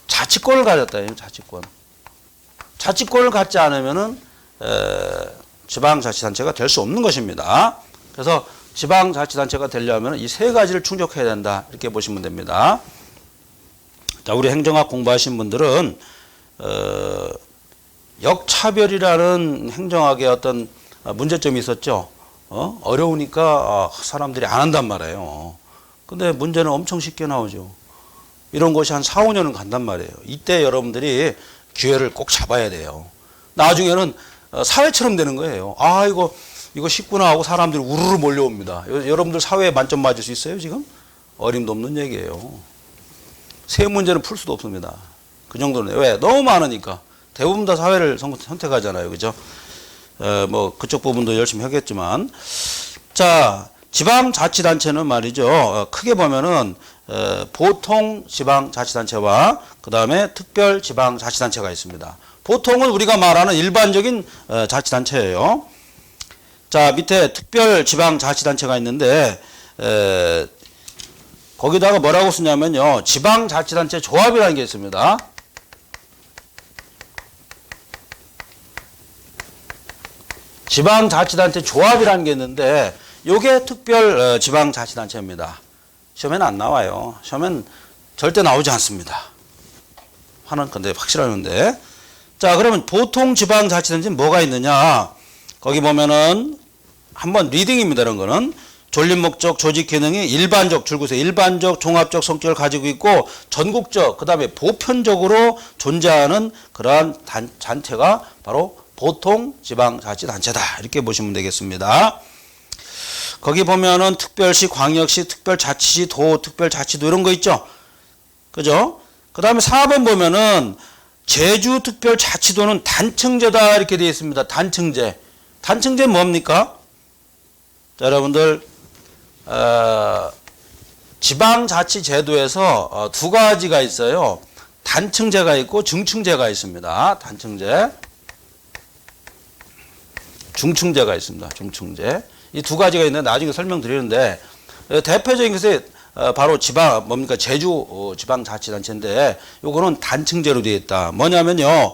Speaker 1: 자치권을 가졌다. 자치권. 자치권을 갖지 않으면은 지방자치단체가 될 수 없는 것입니다. 그래서 지방자치단체가 되려면 이 세 가지를 충족해야 된다. 이렇게 보시면 됩니다. 자, 우리 행정학 공부하신 분들은 역차별이라는 행정학의 어떤 문제점이 있었죠. 어려우니까 사람들이 안 한단 말이에요. 근데 문제는 엄청 쉽게 나오죠. 이런 것이 한 4, 5년은 간단 말이에요. 이때 여러분들이 기회를 꼭 잡아야 돼요. 나중에는 사회처럼 되는 거예요. 아, 이거 쉽구나 하고 사람들이 우르르 몰려옵니다. 여러분들 사회에 만점 맞을 수 있어요, 지금? 어림도 없는 얘기예요. 세 문제는 풀 수도 없습니다. 그 정도는. 왜? 너무 많으니까. 대부분 다 사회를 선택하잖아요. 그죠? 뭐, 그쪽 부분도 열심히 하겠지만. 자, 지방자치단체는 말이죠. 크게 보면은, 보통 지방자치단체와 그 다음에 특별지방자치단체가 있습니다. 보통은 우리가 말하는 일반적인 자치단체예요. 자, 밑에 특별지방자치단체가 있는데, 거기다가 뭐라고 쓰냐면요. 지방자치단체 조합이라는 게 있습니다. 지방자치단체 조합이라는 게 있는데 요게 특별지방자치단체입니다. 시험에는 안 나와요. 시험엔 절대 나오지 않습니다. 하는 건데 확실하는데. 자, 그러면 보통 지방자치단체는 뭐가 있느냐. 거기 보면은 한번 리딩입니다. 이런 거는. 존립 목적, 조직 기능이 일반적, 줄구세 일반적, 종합적 성격을 가지고 있고 전국적, 그 다음에 보편적으로 존재하는 그러한 단체가 바로 보통 지방자치단체다. 이렇게 보시면 되겠습니다. 거기 보면은 특별시, 광역시, 특별자치시, 도, 특별자치도 이런 거 있죠. 그죠? 그 다음에 4번 보면은 제주특별자치도는 단층제다. 이렇게 되어 있습니다. 단층제. 단층제는 뭡니까? 자, 여러분들, 지방자치제도에서 두 가지가 있어요. 단층제가 있고 중층제가 있습니다. 단층제. 중층제가 있습니다. 중층제. 이 두 가지가 있는데 나중에 설명드리는데 대표적인 것이 바로 제주 지방자치단체인데 요거는 단층제로 되어 있다. 뭐냐면요.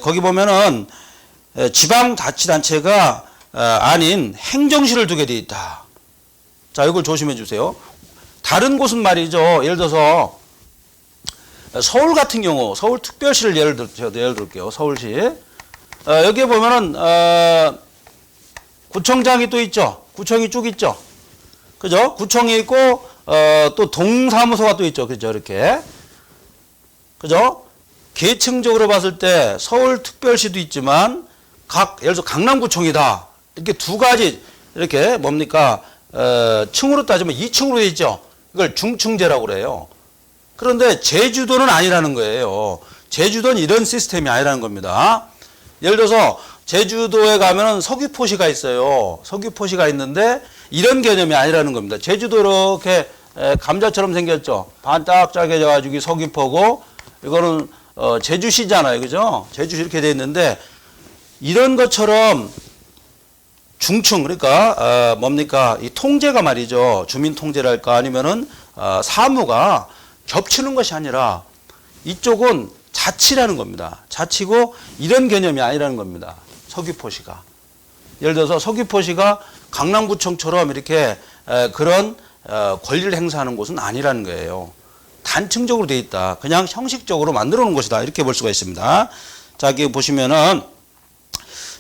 Speaker 1: 거기 보면은 지방자치단체가 아닌 행정시를 두게 되어 있다. 자, 이걸 조심해 주세요. 다른 곳은 말이죠. 예를 들어서 서울 같은 경우 서울특별시를 예를 들게요. 서울시. 여기에 보면은 구청장이 또 있죠. 구청이 쭉 있죠. 그죠? 구청이 있고 또 동사무소가 또 있죠. 그죠? 이렇게. 그죠? 계층적으로 봤을 때 서울특별시도 있지만 예를 들어서 강남구청이다. 이렇게 두 가지 이렇게 뭡니까? 층으로 따지면 2층으로 돼 있죠. 이걸 중층제라고 그래요. 그런데 제주도는 아니라는 거예요. 제주도는 이런 시스템이 아니라는 겁니다. 예를 들어서 제주도에 가면은 서귀포시가 있어요. 서귀포시가 있는데 이런 개념이 아니라는 겁니다. 제주도 이렇게 감자처럼 생겼죠. 반짝짝해져 가지고 서귀포고 이거는 제주시잖아요. 그죠? 제주시 이렇게 돼 있는데 이런 것처럼 중층 그러니까 뭡니까? 이 통제가 말이죠. 주민 통제랄까 아니면은 사무가 겹치는 것이 아니라 이쪽은 자치라는 겁니다. 자치고 이런 개념이 아니라는 겁니다. 서귀포시가. 예를 들어서 서귀포시가 강남구청처럼 이렇게 그런 권리를 행사하는 곳은 아니라는 거예요. 단층적으로 되어 있다. 그냥 형식적으로 만들어 놓은 것이다. 이렇게 볼 수가 있습니다. 자, 여기 보시면은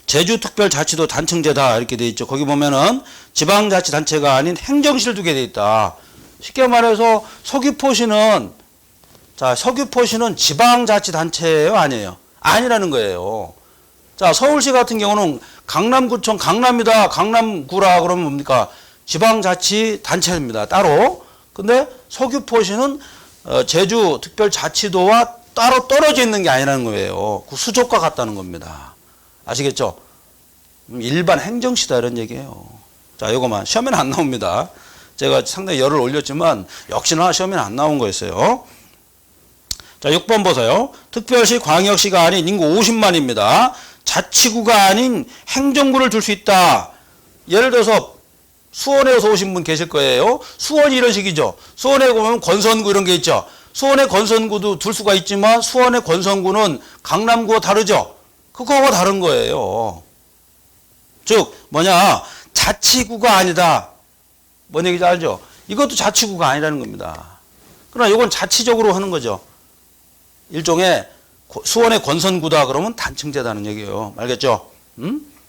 Speaker 1: 제주특별자치도 단층제다 이렇게 되어 있죠. 거기 보면은 지방자치단체가 아닌 행정시를 두게 되어 있다. 쉽게 말해서 서귀포시는 지방자치단체예요, 아니에요? 아니라는 거예요. 자, 서울시 같은 경우는 강남구청 강남이다, 강남구라 그러면 뭡니까? 지방자치단체입니다. 따로. 근데 서귀포시는 제주특별자치도와 따로 떨어져 있는 게 아니라는 거예요. 그 수족과 같다는 겁니다. 아시겠죠? 일반 행정시다 이런 얘기예요. 자, 이거만 시험에는 안 나옵니다. 제가 상당히 열을 올렸지만 역시나 시험에는 안 나온 거였어요. 자, 6번 보세요. 특별시, 광역시가 아닌 인구 50만입니다. 자치구가 아닌 행정구를 줄 수 있다. 예를 들어서 수원에서 오신 분 계실 거예요. 수원이 이런 식이죠. 수원에 보면 권선구 이런 게 있죠. 수원의 권선구도 둘 수가 있지만 수원의 권선구는 강남구와 다르죠. 그거와 다른 거예요. 즉 자치구가 아니다. 뭔 얘기인지 알죠? 이것도 자치구가 아니라는 겁니다. 그러나 이건 자치적으로 하는 거죠. 일종의 수원의 권선구다 그러면 단층제다는 얘기예요. 알겠죠?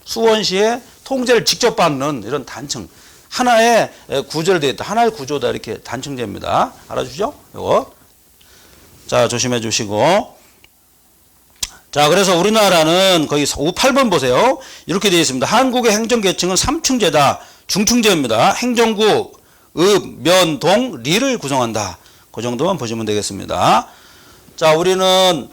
Speaker 1: 수원시의 통제를 직접 받는 이런 단층. 하나의 구조로 되어 있다. 하나의 구조다. 이렇게 단층제입니다. 알아주죠? 이거. 자, 조심해 주시고. 자, 그래서 우리나라는 거기 8번 보세요. 이렇게 되어 있습니다. 한국의 행정계층은 3층제다. 중층제입니다. 행정구, 읍, 면, 동, 리를 구성한다. 그 정도만 보시면 되겠습니다. 자, 우리는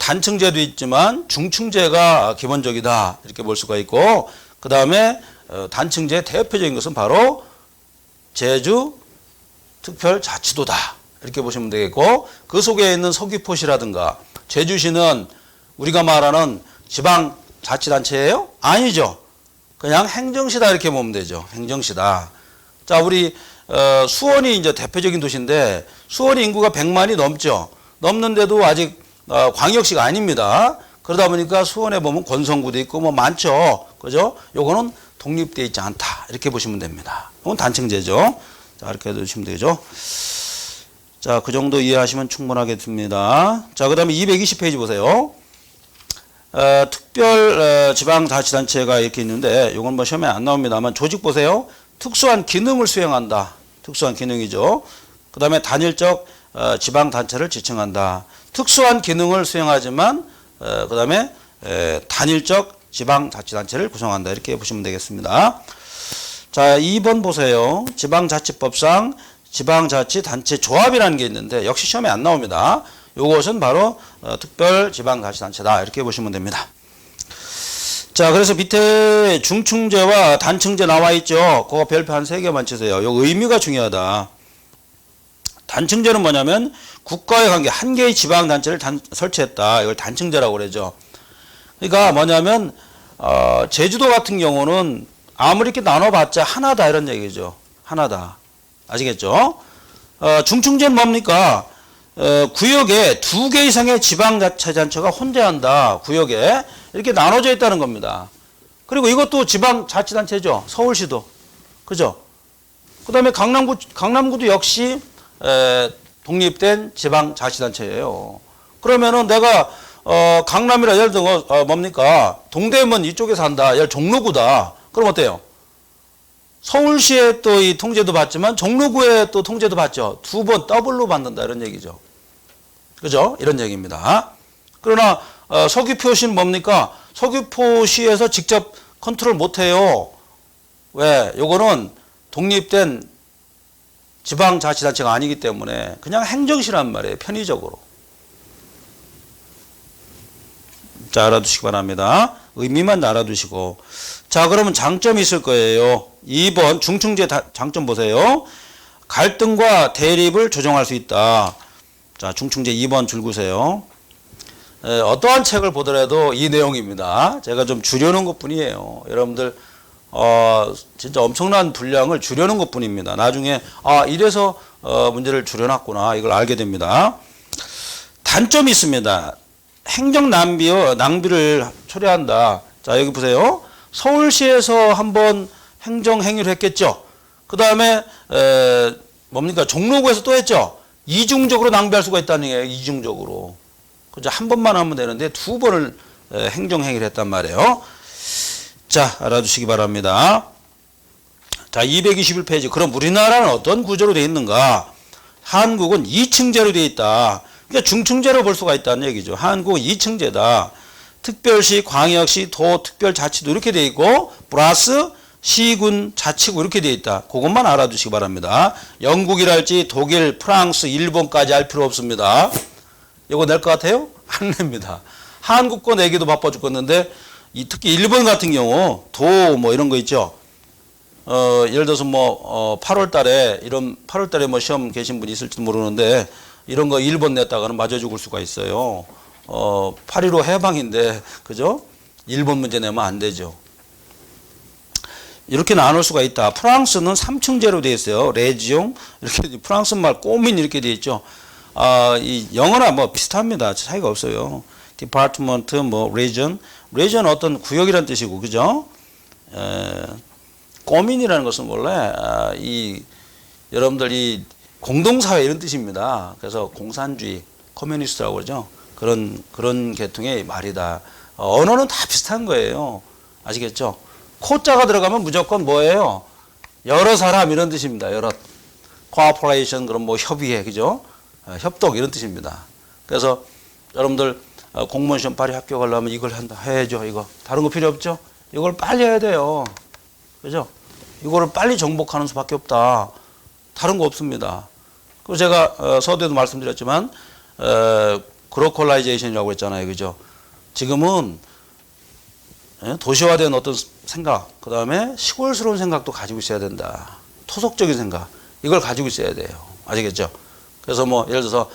Speaker 1: 단층제도 있지만 중층제가 기본적이다. 이렇게 볼 수가 있고, 그 다음에 단층제의 대표적인 것은 바로 제주특별자치도다. 이렇게 보시면 되겠고, 그 속에 있는 서귀포시라든가 제주시는 우리가 말하는 지방자치단체예요? 아니죠. 그냥 행정시다 이렇게 보면 되죠. 행정시다. 자, 우리 수원이 이제 대표적인 도시인데 수원이 인구가 100만이 넘죠. 넘는데도 아직 광역시가 아닙니다. 그러다 보니까 수원에 보면 권선구도 있고 뭐 많죠. 그죠? 요거는 독립되어 있지 않다. 이렇게 보시면 됩니다. 이건 단층제죠. 자, 이렇게 해주시면 되죠. 자, 그 정도 이해하시면 충분하겠습니다. 자, 그 다음에 220페이지 보세요. 특별 지방자치단체가 이렇게 있는데 이건 뭐 시험에 안 나옵니다만 조직 보세요. 특수한 기능을 수행한다. 특수한 기능이죠. 그 다음에 단일적 지방단체를 지칭한다. 특수한 기능을 수행하지만 그 다음에 단일적 지방자치단체를 구성한다. 이렇게 보시면 되겠습니다. 자, 2번 보세요. 지방자치법상 지방자치단체 조합이라는 게 있는데 역시 시험에 안 나옵니다. 이것은 바로 특별지방자치단체다. 이렇게 보시면 됩니다. 자, 그래서 밑에 중층제와 단층제 나와 있죠. 그거 별표 한 3개만 치세요. 요 의미가 중요하다. 단층제는 뭐냐면 국가의 관계 한 개의 지방단체를 설치했다. 이걸 단층제라고 그러죠. 그러니까 뭐냐면 제주도 같은 경우는 아무리 이렇게 나눠봤자 하나다 이런 얘기죠. 하나다. 아시겠죠? 중층제는 뭡니까? 구역에 2개 이상의 지방자치단체가 혼재한다. 구역에 이렇게 나눠져 있다는 겁니다. 그리고 이것도 지방자치단체죠. 서울시도. 그죠? 그 다음에 강남구도 역시 독립된 지방자치단체예요. 그러면은 내가 강남이라 예를 들어 뭡니까? 동대문 이쪽에 산다. 예를 종로구다. 그럼 어때요? 서울시에 또 이 통제도 받지만 종로구에 또 통제도 받죠. 2번 더블로 받는다 이런 얘기죠. 그죠? 이런 얘기입니다. 그러나 서귀포시는 뭡니까? 서귀포시에서 직접 컨트롤 못해요. 왜? 요거는 독립된 지방자치단체가 아니기 때문에 그냥 행정시란 말이에요. 편의적으로. 자, 알아두시기 바랍니다. 의미만 알아두시고. 자, 그러면 장점이 있을 거예요. 2번 중층제 장점 보세요. 갈등과 대립을 조정할 수 있다. 자, 중층제 2번 줄구세요. 어떠한 책을 보더라도 이 내용입니다. 제가 좀 줄여놓은 것 뿐이에요. 여러분들 진짜 엄청난 분량을 줄여놓은 것 뿐입니다. 나중에 이래서 문제를 줄여놨구나 이걸 알게 됩니다. 단점이 있습니다. 행정 낭비를 초래한다. 자, 여기 보세요. 서울시에서 한번 행정 행위를 했겠죠. 그 다음에 뭡니까? 종로구에서 또 했죠. 이중적으로 낭비할 수가 있다는 얘기예요. 이중적으로. 그죠? 한 번만 하면 되는데 두 번을 행정행위를 했단 말이에요. 자, 알아두시기 바랍니다. 자, 221페이지. 그럼 우리나라는 어떤 구조로 되어 있는가? 한국은 2층제로 되어 있다. 그러니까 중층제로 볼 수가 있다는 얘기죠. 한국은 2층제다. 특별시, 광역시, 도, 특별자치도 이렇게 되어 있고 플러스 시군, 자치구 이렇게 되어 있다. 그것만 알아두시기 바랍니다. 영국이랄지 독일, 프랑스, 일본까지 할 필요 없습니다. 이거 낼 것 같아요? 안 냅니다. 한국 거 내기도 바빠 죽겠는데 특히 일본 같은 경우 도 뭐 이런 거 있죠. 예를 들어서 8월 달에 뭐 시험 계신 분이 있을지 모르는데 이런 거 일본 냈다가는 맞아 죽을 수가 있어요. 8.15 해방인데 그죠? 일본 문제 내면 안 되죠. 이렇게 나눌 수가 있다. 프랑스는 3층제로 되어 있어요. 레지옹 이렇게 프랑스 말 꼬민 이렇게 되어 있죠. 이 영어나 뭐 비슷합니다. 차이가 없어요. 디파트먼트 뭐 region 어떤 구역이란 뜻이고 그죠? 꼬민이라는 것은 원래 여러분들 이 공동사회 이런 뜻입니다. 그래서 공산주의 커뮤니스트라고 그러죠. 그런 계통의 말이다. 언어는 다 비슷한 거예요. 아시겠죠? 코자가 들어가면 무조건 뭐예요? 여러 사람 이런 뜻입니다. 여러 코퍼레이션 그럼 뭐 협의회 그죠? 협동 이런 뜻입니다. 그래서 여러분들 공무원 시험 빨리 합격하려면 이걸 해야죠. 이거 다른 거 필요 없죠? 이걸 빨리 해야 돼요. 그죠? 이거를 빨리 정복하는 수밖에 없다. 다른 거 없습니다. 그리고 제가 서두에도 말씀드렸지만 글로컬라이제이션이라고 했잖아요. 그죠? 지금은 도시화된 어떤 생각, 그 다음에 시골스러운 생각도 가지고 있어야 된다. 토속적인 생각, 이걸 가지고 있어야 돼요. 아시겠죠? 그래서 뭐 예를 들어서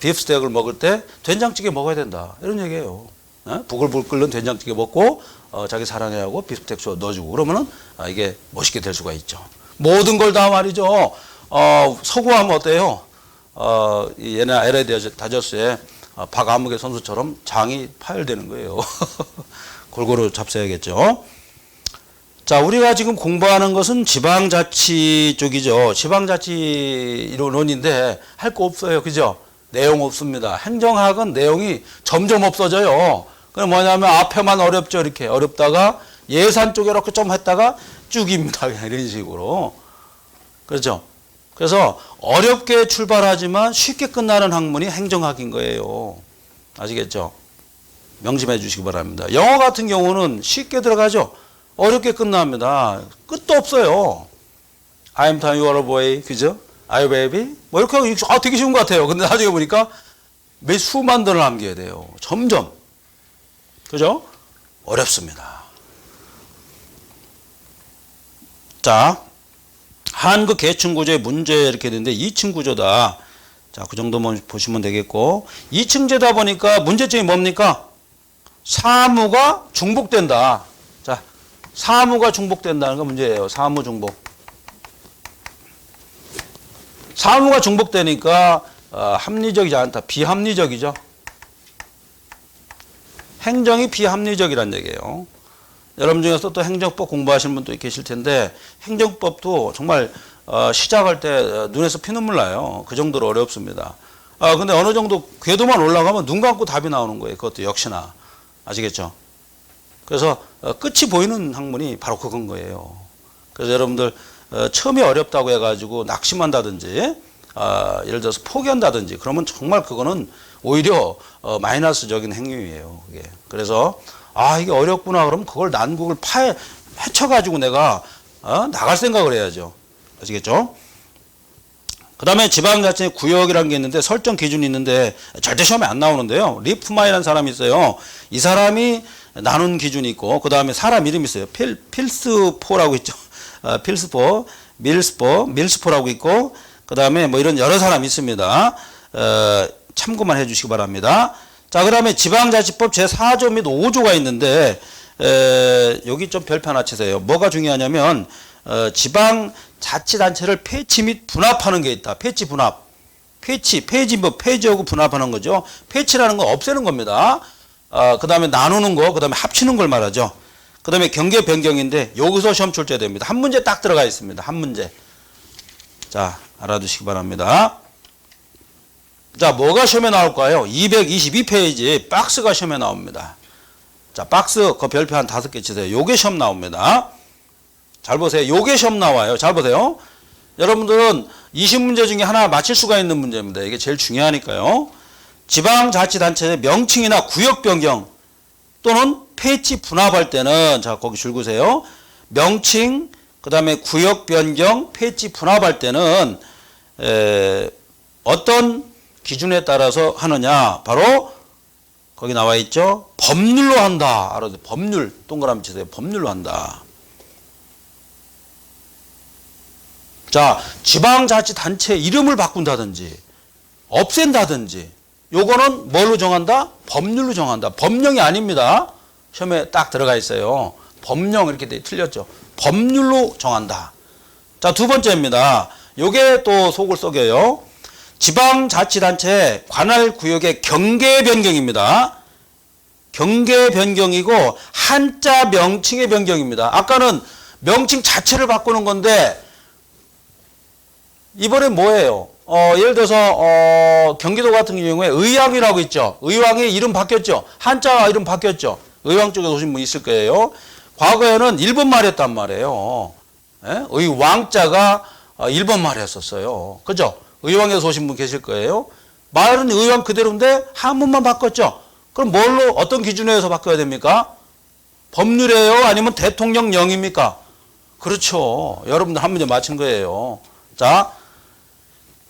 Speaker 1: 비프스테이크를 먹을 때 된장찌개 먹어야 된다. 이런 얘기예요. 부글부글 끓는 된장찌개 먹고 자기 사랑해 하고 비프스테이크 넣어주고 그러면은 이게 멋있게 될 수가 있죠. 모든 걸 다 말이죠. 서구하면 어때요? 옛날 LA 다저스에 박아무개 선수처럼 장이 파열되는 거예요. 골고루 잡숴야겠죠. 자, 우리가 지금 공부하는 것은 지방자치 쪽이죠. 지방자치 이론인데 할 거 없어요. 그죠? 내용 없습니다. 행정학은 내용이 점점 없어져요. 그럼 뭐냐면 앞에만 어렵죠. 이렇게 어렵다가 예산 쪽에 이렇게 좀 했다가 쭉입니다. 그냥 이런 식으로. 그렇죠? 그래서 어렵게 출발하지만 쉽게 끝나는 학문이 행정학인 거예요. 아시겠죠? 명심해 주시기 바랍니다. 영어 같은 경우는 쉽게 들어가죠. 어렵게 끝납니다. 끝도 없어요. I'm time you are a boy. 그죠? Are you baby? 뭐 이렇게 하고 되게 쉬운 것 같아요. 근데 나중에 보니까 몇 수만 단어를 남겨야 돼요. 점점. 그죠? 어렵습니다. 자, 한국 계층 구조의 문제 이렇게 되는데 2층 구조다. 자, 그 정도만 보시면 되겠고 2층제다 보니까 문제점이 뭡니까? 사무가 중복된다. 자, 사무가 중복된다는 건 문제예요. 사무 중복. 사무가 중복되니까 합리적이지 않다. 비합리적이죠. 행정이 비합리적이란 얘기예요. 여러분 중에서 또 행정법 공부하시는 분도 계실 텐데 행정법도 정말 시작할 때 눈에서 피눈물 나요. 그 정도로 어렵습니다. 근데 어느 정도 궤도만 올라가면 눈 감고 답이 나오는 거예요. 그것도 역시나. 아시겠죠? 그래서 끝이 보이는 학문이 바로 그건 거예요. 그래서 여러분들 처음이 어렵다고 해가지고 낙심한다든지 예를 들어서 포기한다든지 그러면 정말 그거는 오히려 마이너스적인 행위예요. 그게. 그래서 이게 어렵구나 그러면 그걸 난국을 헤쳐가지고 내가 나갈 생각을 해야죠. 아시겠죠? 그 다음에 지방자치 구역이라는 게 있는데 설정 기준이 있는데 절대 시험에 안 나오는데요. 리프마이라는 사람이 있어요. 이 사람이 나눈 기준이 있고 그 다음에 사람 이름이 있어요. 필스포라고 있죠. 필스포, 밀스포라고 있고 그 다음에 뭐 이런 여러 사람이 있습니다. 참고만 해주시기 바랍니다. 자, 그 다음에 지방자치법 제4조 및 5조가 있는데 여기 좀 별표 하나 치세요. 뭐가 중요하냐면 지방자치단체를 폐지 및 분합하는 게 있다. 폐지 분합. 폐지하고 분합하는 거죠. 폐지라는 건 없애는 겁니다. 그 다음에 나누는 거, 그 다음에 합치는 걸 말하죠. 그 다음에 경계 변경인데 여기서 시험 출제됩니다. 한 문제 딱 들어가 있습니다. 한 문제. 자, 알아두시기 바랍니다. 자, 뭐가 시험에 나올까요? 222페이지 박스가 시험에 나옵니다. 자, 박스 그 별표 한 5개 치세요. 요게 시험 나옵니다. 잘 보세요. 요게 시험 나와요. 잘 보세요. 여러분들은 20문제 중에 하나 맞힐 수가 있는 문제입니다. 이게 제일 중요하니까요. 지방자치단체의 명칭이나 구역 변경 또는 폐지 분합할 때는, 자, 거기 줄 그으세요. 명칭, 그 다음에 구역 변경, 폐지 분합할 때는 어떤 기준에 따라서 하느냐? 바로 거기 나와 있죠. 법률로 한다. 알아서 법률, 동그라미 치세요. 법률로 한다. 자, 지방자치단체 이름을 바꾼다든지 없앤다든지 요거는 뭘로 정한다? 법률로 정한다. 법령이 아닙니다. 시험에 딱 들어가 있어요. 법령 이렇게 틀렸죠. 법률로 정한다. 자, 두 번째입니다. 요게 또 속을 썩여요. 지방자치단체 관할구역의 경계 변경입니다. 경계 변경이고 한자 명칭의 변경입니다. 아까는 명칭 자체를 바꾸는 건데 이번엔 뭐예요? 예를 들어서 경기도 같은 경우에 의왕이라고 있죠. 의왕이 이름 바뀌었죠. 한자 이름 바뀌었죠. 의왕 쪽에 오신 분 있을 거예요. 과거에는 일본 말이었단 말이에요. 예? 의왕자가 일본 말이었었어요. 그죠? 의왕에서 오신 분 계실 거예요. 말은 의왕 그대로인데 한문만 바꿨죠. 그럼 뭘로 어떤 기준에서 바꿔야 됩니까? 법률이에요? 아니면 대통령령입니까? 그렇죠. 여러분들 한 문제 맞힌 거예요. 자,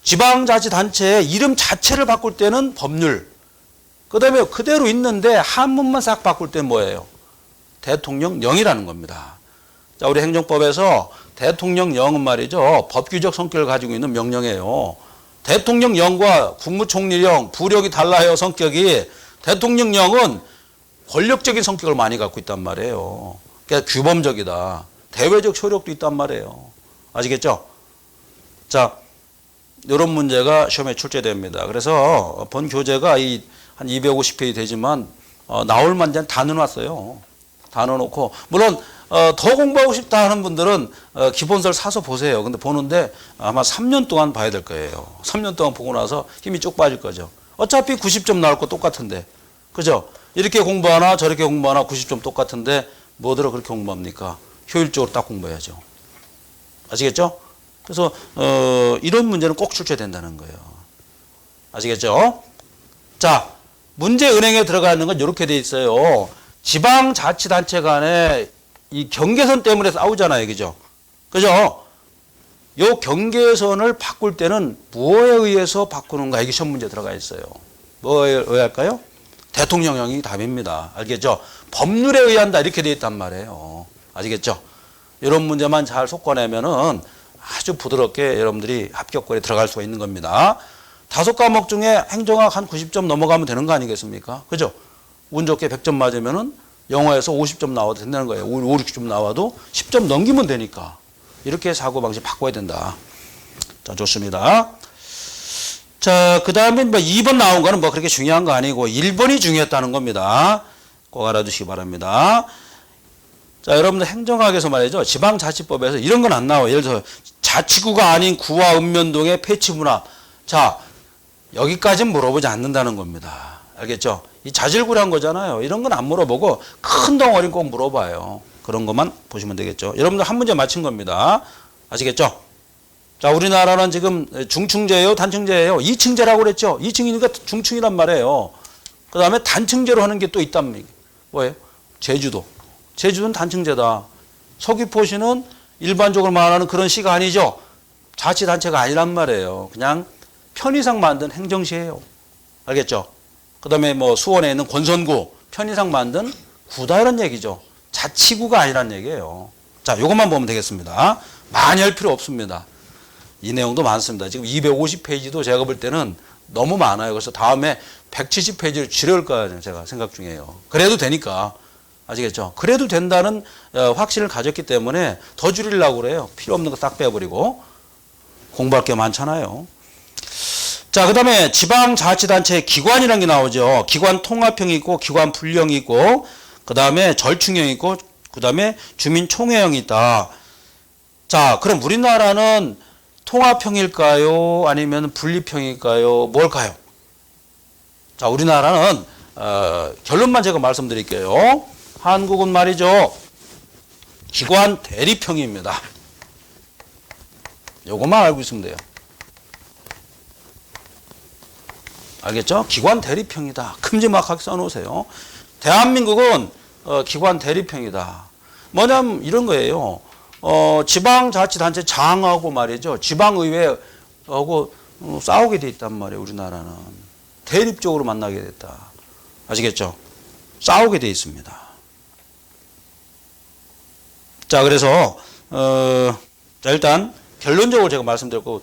Speaker 1: 지방자치단체의 이름 자체를 바꿀 때는 법률. 그 다음에 그대로 있는데 한문만 싹 바꿀 때는 뭐예요? 대통령령이라는 겁니다. 자, 우리 행정법에서 대통령령은 말이죠. 법규적 성격을 가지고 있는 명령이에요. 대통령령과 국무총리령, 부력이 달라요, 성격이. 대통령령은 권력적인 성격을 많이 갖고 있단 말이에요. 그러니까 규범적이다. 대외적 효력도 있단 말이에요. 아시겠죠? 자, 이런 문제가 시험에 출제됩니다. 그래서 본 교재가 한 250페이지 되지만 나올 만한 다 넣어놨어요. 다 넣어놓고 물론 더 공부하고 싶다 하는 분들은 기본서를 사서 보세요. 근데 보는데 아마 3년 동안 봐야 될 거예요. 3년 동안 보고 나서 힘이 쭉 빠질 거죠. 어차피 90점 나올 거 똑같은데. 그죠? 이렇게 공부하나 저렇게 공부하나 90점 똑같은데 뭐들어 그렇게 공부합니까? 효율적으로 딱 공부해야죠. 아시겠죠? 그래서 이런 문제는 꼭 출제된다는 거예요. 아시겠죠? 자, 문제 은행에 들어가는 건 이렇게 돼 있어요. 지방자치단체 간에 이 경계선 때문에 싸우잖아요. 그죠? 그죠? 요 경계선을 바꿀 때는 뭐에 의해서 바꾸는가? 이게 시험 문제 들어가 있어요. 뭐에 의할까요? 대통령령이 답입니다. 알겠죠? 법률에 의한다. 이렇게 돼 있단 말이에요. 아시겠죠? 이런 문제만 잘 속아내면은 아주 부드럽게 여러분들이 합격권에 들어갈 수가 있는 겁니다. 5과목 중에 행정학 한 90점 넘어가면 되는 거 아니겠습니까? 그죠? 운 좋게 100점 맞으면은 영어에서 50점 나와도 된다는 거예요. 5, 60점 나와도 10점 넘기면 되니까. 이렇게 사고방식 바꿔야 된다. 자, 좋습니다. 자, 그 다음에 뭐 2번 나온 거는 뭐 그렇게 중요한 거 아니고 1번이 중요했다는 겁니다. 꼭 알아두시기 바랍니다. 자, 여러분들 행정학에서 말이죠. 지방자치법에서 이런 건 안 나와요. 예를 들어서 자치구가 아닌 구와 읍면동의 폐치분합. 자, 여기까지는 물어보지 않는다는 겁니다. 알겠죠? 이 자질구레한 거잖아요. 이런 건 안 물어보고 큰 덩어리는 꼭 물어봐요. 그런 것만 보시면 되겠죠. 여러분들 한 문제 맞힌 겁니다. 아시겠죠? 자, 우리나라는 지금 중층제예요, 단층제예요? 2층제라고 그랬죠? 2층이니까 중층이란 말이에요. 그 다음에 단층제로 하는 게 또 있답니다. 뭐예요? 제주도. 제주도는 단층제다. 서귀포시는 일반적으로 말하는 그런 시가 아니죠. 자치단체가 아니란 말이에요. 그냥 편의상 만든 행정시예요. 알겠죠? 그 다음에 뭐 수원에 있는 권선구, 편의상 만든 구다 이런 얘기죠. 자치구가 아니란 얘기예요. 자, 요것만 보면 되겠습니다. 많이 할 필요 없습니다. 이 내용도 많습니다. 지금 250페이지도 제가 볼 때는 너무 많아요. 그래서 다음에 170페이지를 줄여올까 제가 생각 중이에요. 그래도 되니까. 아시겠죠? 그래도 된다는 확신을 가졌기 때문에 더 줄이려고 그래요. 필요 없는 거 딱 빼버리고. 공부할 게 많잖아요. 자, 그 다음에 지방자치단체 기관이라는 게 나오죠. 기관 통합형이 있고, 기관 분령이 있고, 그 다음에 절충형이 있고, 그 다음에 주민총회형이 있다. 자, 그럼 우리나라는 통합형일까요? 아니면 분립형일까요? 뭘까요? 자, 우리나라는 결론만 제가 말씀드릴게요. 한국은 말이죠. 기관 대립형입니다. 요것만 알고 있으면 돼요. 알겠죠? 기관 대립형이다. 큼지막하게 써놓으세요. 대한민국은 기관 대립형이다. 뭐냐면 이런 거예요. 지방자치단체 장하고 말이죠. 지방의회하고 싸우게 돼 있단 말이에요. 우리나라는. 대립적으로 만나게 됐다. 아시겠죠? 싸우게 돼 있습니다. 자, 그래서 자, 일단 결론적으로 제가 말씀드렸고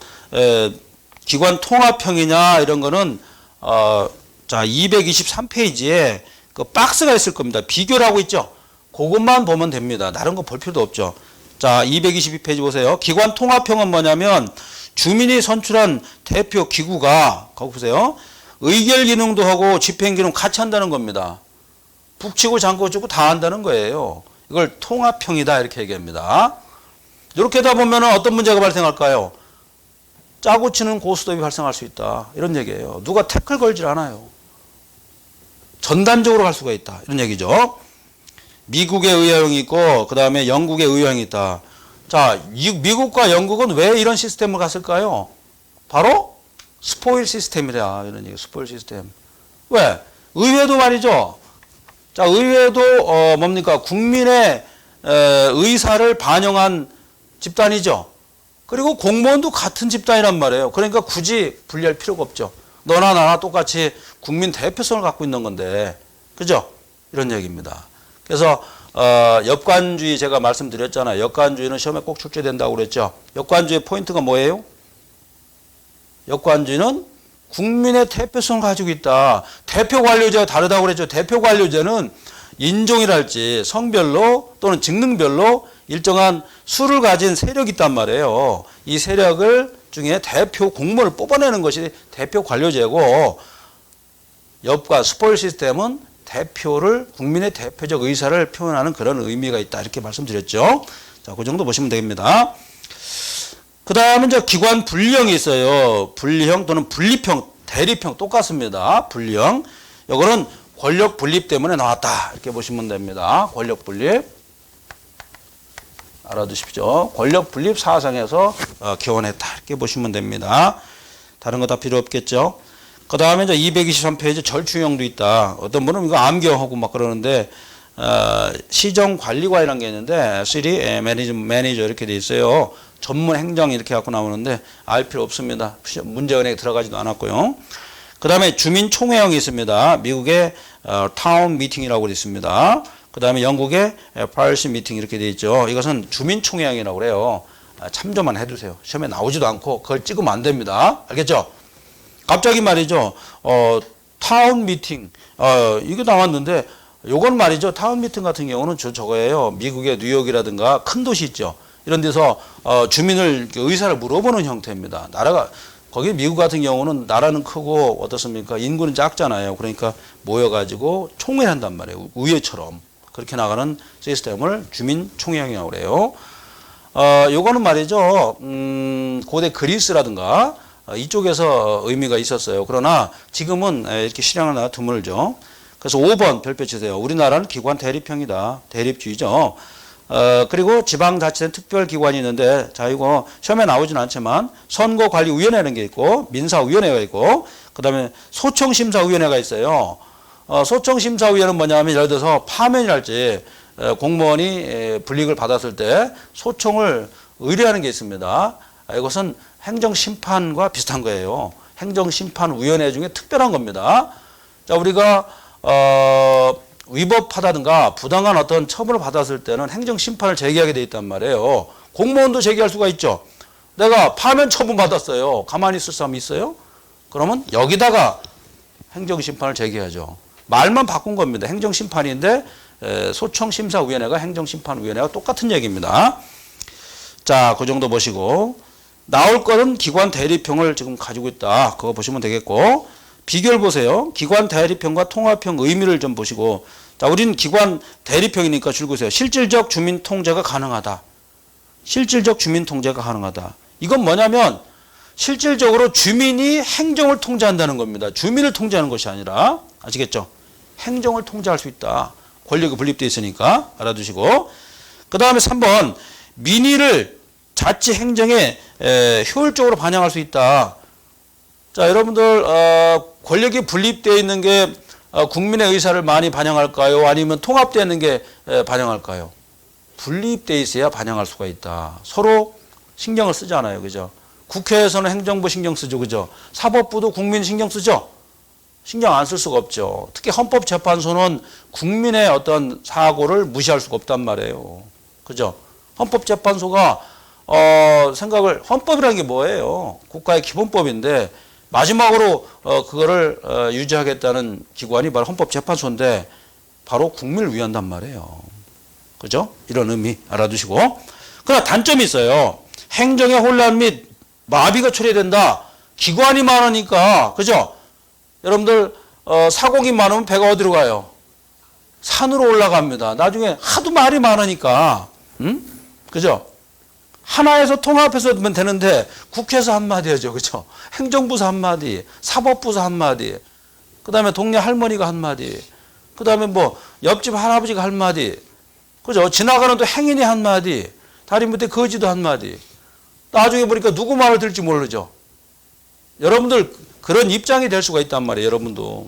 Speaker 1: 기관 통합형이냐 이런 거는 자 223페이지에 그 박스가 있을 겁니다. 비교를 하고 있죠. 그것만 보면 됩니다. 다른 거 볼 필요도 없죠. 자 222페이지 보세요. 기관 통합형은 뭐냐면 주민이 선출한 대표 기구가 거기 보세요. 의결 기능도 하고 집행 기능 같이 한다는 겁니다. 북치고 장구치고 다 한다는 거예요. 이걸 통합형이다 이렇게 얘기합니다. 이렇게 하다 보면 어떤 문제가 발생할까요? 짜고 치는 고스톱이 발생할 수 있다. 이런 얘기예요. 누가 태클 걸질 않아요. 전단적으로 갈 수가 있다. 이런 얘기죠. 미국의 의회형이 있고 그 다음에 영국의 의회형이 있다. 자, 미국과 영국은 왜 이런 시스템을 갔을까요? 바로 스포일 시스템이라 이런 얘기. 스포일 시스템. 왜? 의회도 말이죠. 자, 의회도 뭡니까? 국민의 의사를 반영한 집단이죠. 그리고 공무원도 같은 집단이란 말이에요. 그러니까 굳이 분리할 필요가 없죠. 너나 나나 똑같이 국민 대표성을 갖고 있는 건데, 그죠? 이런 얘기입니다. 그래서 역관주의 제가 말씀드렸잖아요. 역관주의는 시험에 꼭 출제된다고 그랬죠. 역관주의 포인트가 뭐예요? 역관주의는 국민의 대표성을 가지고 있다. 대표 관료제가 다르다고 그랬죠. 대표 관료제는 인종이랄지 성별로 또는 직능별로 일정한 수를 가진 세력이 있단 말이에요. 이 세력을 중에 대표 공무원을 뽑아내는 것이 대표 관료제고, 엽과 스포일 시스템은 대표를 국민의 대표적 의사를 표현하는 그런 의미가 있다 이렇게 말씀드렸죠. 자, 그 정도 보시면 됩니다. 그 다음에 이제 기관 분리형이 있어요. 분리형 또는 분립형, 대립형 똑같습니다. 분리형. 이거는 권력 분립 때문에 나왔다 이렇게 보시면 됩니다. 권력 분립. 알아두십시오. 권력 분립 사상에서 기원했다 이렇게 보시면 됩니다. 다른 거 다 필요 없겠죠. 그 다음에 이제 223페이지 절충형도 있다. 어떤 분은 이거 암기하고 막 그러는데 시정관리관이라는 게 있는데 시리 매니저 이렇게 돼 있어요. 전문 행정 이렇게 갖고 나오는데 알 필요 없습니다. 문제은행에 들어가지도 않았고요. 그 다음에 주민총회형이 있습니다. 미국의 타운 미팅이라고 되어 있습니다. 그 다음에 영국의 파리시 미팅 이렇게 되어 있죠. 이것은 주민총회형이라고 그래요. 참조만 해두세요. 시험에 나오지도 않고 그걸 찍으면 안 됩니다. 알겠죠? 갑자기 말이죠. 타운 미팅 이게 나왔는데 요건 말이죠. 타운 미팅 같은 경우는 저거예요. 미국의 뉴욕이라든가 큰 도시 있죠. 이런 데서 주민을 의사를 물어보는 형태입니다. 나라가 거기 미국 같은 경우는 나라는 크고 어떻습니까? 인구는 작잖아요. 그러니까 모여가지고 총회를 한단 말이에요. 의회처럼 그렇게 나가는 시스템을 주민총회형이라고 그래요. 요거는 말이죠. 고대 그리스라든가 이쪽에서 의미가 있었어요. 그러나 지금은 이렇게 실행을 하나 드물죠. 그래서 5번 별표 치세요. 우리나라는 기관 대립형이다. 대립주의죠. 그리고 지방자치된 특별기관이 있는데, 자, 이거 시험에 나오진 않지만 선거관리위원회라는 게 있고 민사위원회가 있고 그 다음에 소청심사위원회가 있어요. 소청심사위원회는 뭐냐면 예를 들어서 파면이랄지 공무원이 불이익을 받았을 때 소청을 의뢰하는 게 있습니다. 이것은 행정심판과 비슷한 거예요. 행정심판위원회 중에 특별한 겁니다. 자, 우리가 위법하다든가 부당한 어떤 처벌을 받았을 때는 행정심판을 제기하게 돼 있단 말이에요. 공무원도 제기할 수가 있죠. 내가 파면 처분 받았어요. 가만히 있을 사람 있어요? 그러면 여기다가 행정심판을 제기하죠. 말만 바꾼 겁니다. 행정심판인데 소청심사위원회가 행정심판위원회가 똑같은 얘기입니다. 자, 그 정도 보시고 나올 거는 기관 대립형을 지금 가지고 있다. 그거 보시면 되겠고, 비교를 보세요. 기관 대립형과 통합형 의미를 좀 보시고, 자, 우리는 기관 대립형이니까 줄거세요. 실질적 주민 통제가 가능하다. 실질적 주민 통제가 가능하다. 이건 뭐냐면 실질적으로 주민이 행정을 통제한다는 겁니다. 주민을 통제하는 것이 아니라, 아시겠죠? 행정을 통제할 수 있다. 권력이 분립되어 있으니까 알아두시고. 그 다음에 3번, 민의를 자치 행정에 효율적으로 반영할 수 있다. 자, 여러분들 권력이 분립되어 있는 게 국민의 의사를 많이 반영할까요? 아니면 통합되어 있는 게 반영할까요? 분립되어 있어야 반영할 수가 있다. 서로 신경을 쓰잖아요. 그죠? 국회에서는 행정부 신경 쓰죠. 그죠? 사법부도 국민 신경 쓰죠? 신경 안 쓸 수가 없죠. 특히 헌법재판소는 국민의 어떤 사고를 무시할 수가 없단 말이에요. 그죠? 헌법재판소가 헌법이라는 게 뭐예요? 국가의 기본법인데 마지막으로 그거를 유지하겠다는 기관이 바로 헌법재판소인데 바로 국민을 위한단 말이에요. 그죠? 이런 의미 알아두시고. 그러나 단점이 있어요. 행정의 혼란 및 마비가 초래된다. 기관이 많으니까, 그죠? 여러분들 사공이 많으면 배가 어디로 가요? 산으로 올라갑니다. 나중에 하도 말이 많으니까, 그죠? 하나에서 통합해서 면 되는데 국회에서 한마디 하죠. 그죠? 행정부에서 한마디, 사법부에서 한마디, 그 다음에 동네 할머니가 한마디, 그 다음에 뭐 옆집 할아버지가 한마디, 그죠? 지나가는 또 행인이 한마디, 다리 밑에 거지도 한마디. 나중에 보니까 누구 말을 들을지 모르죠. 여러분들 그런 입장이 될 수가 있단 말이에요. 여러분도.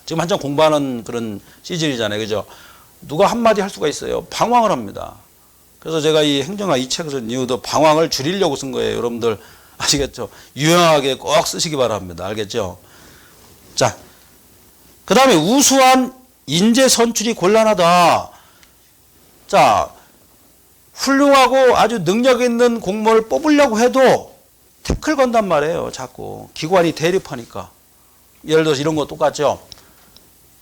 Speaker 1: 지금 한참 공부하는 그런 시즌이잖아요. 그죠? 누가 한마디 할 수가 있어요. 방황을 합니다. 그래서 제가 이 행정학 이 책을 쓴 이유도 방황을 줄이려고 쓴 거예요. 여러분들 아시겠죠? 유용하게 꼭 쓰시기 바랍니다. 알겠죠? 자, 그 다음에 우수한 인재 선출이 곤란하다. 자, 훌륭하고 아주 능력 있는 공무원을 뽑으려고 해도 태클 건단 말이에요. 자꾸 기관이 대립하니까. 예를 들어서 이런 거 똑같죠.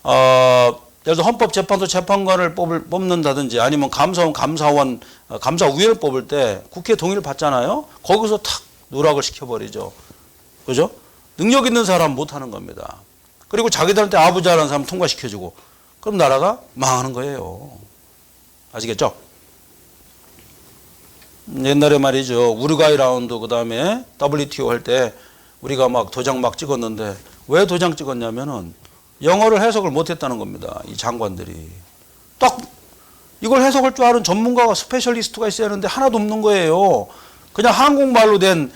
Speaker 1: 예를 들어 헌법재판소 재판관을 뽑는다든지 아니면 감사원, 감사원, 감사위원을 뽑을 때 국회 동의를 받잖아요. 거기서 탁 누락을 시켜버리죠. 그죠? 능력 있는 사람 못하는 겁니다. 그리고 자기들한테 아부자라는 사람 통과시켜주고 그럼 나라가 망하는 거예요. 아시겠죠? 옛날에 말이죠. 우루과이 라운드 그 다음에 WTO 할 때 우리가 막 도장 막 찍었는데 왜 도장 찍었냐면은 영어를 해석을 못했다는 겁니다. 이 장관들이. 딱 이걸 해석할 줄 아는 전문가가 스페셜리스트가 있어야 하는데 하나도 없는 거예요. 그냥 한국말로 된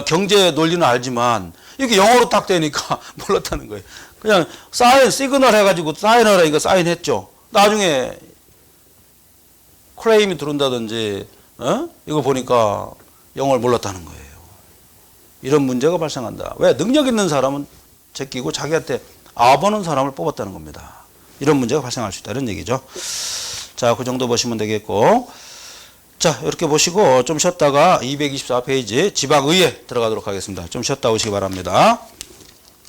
Speaker 1: 경제 논리는 알지만 이게 영어로 딱 되니까 몰랐다는 거예요. 그냥 시그널 해가지고 사인하라 이거 사인했죠. 나중에 클레임이 들어온다든지 이거 보니까 영어를 몰랐다는 거예요. 이런 문제가 발생한다. 왜? 능력 있는 사람은 제끼고 자기한테 아버는 사람을 뽑았다는 겁니다. 이런 문제가 발생할 수 있다. 이런 얘기죠. 자, 그 정도 보시면 되겠고. 자, 이렇게 보시고 좀 쉬었다가 224페이지 지방의회 들어가도록 하겠습니다. 좀 쉬었다 오시기 바랍니다.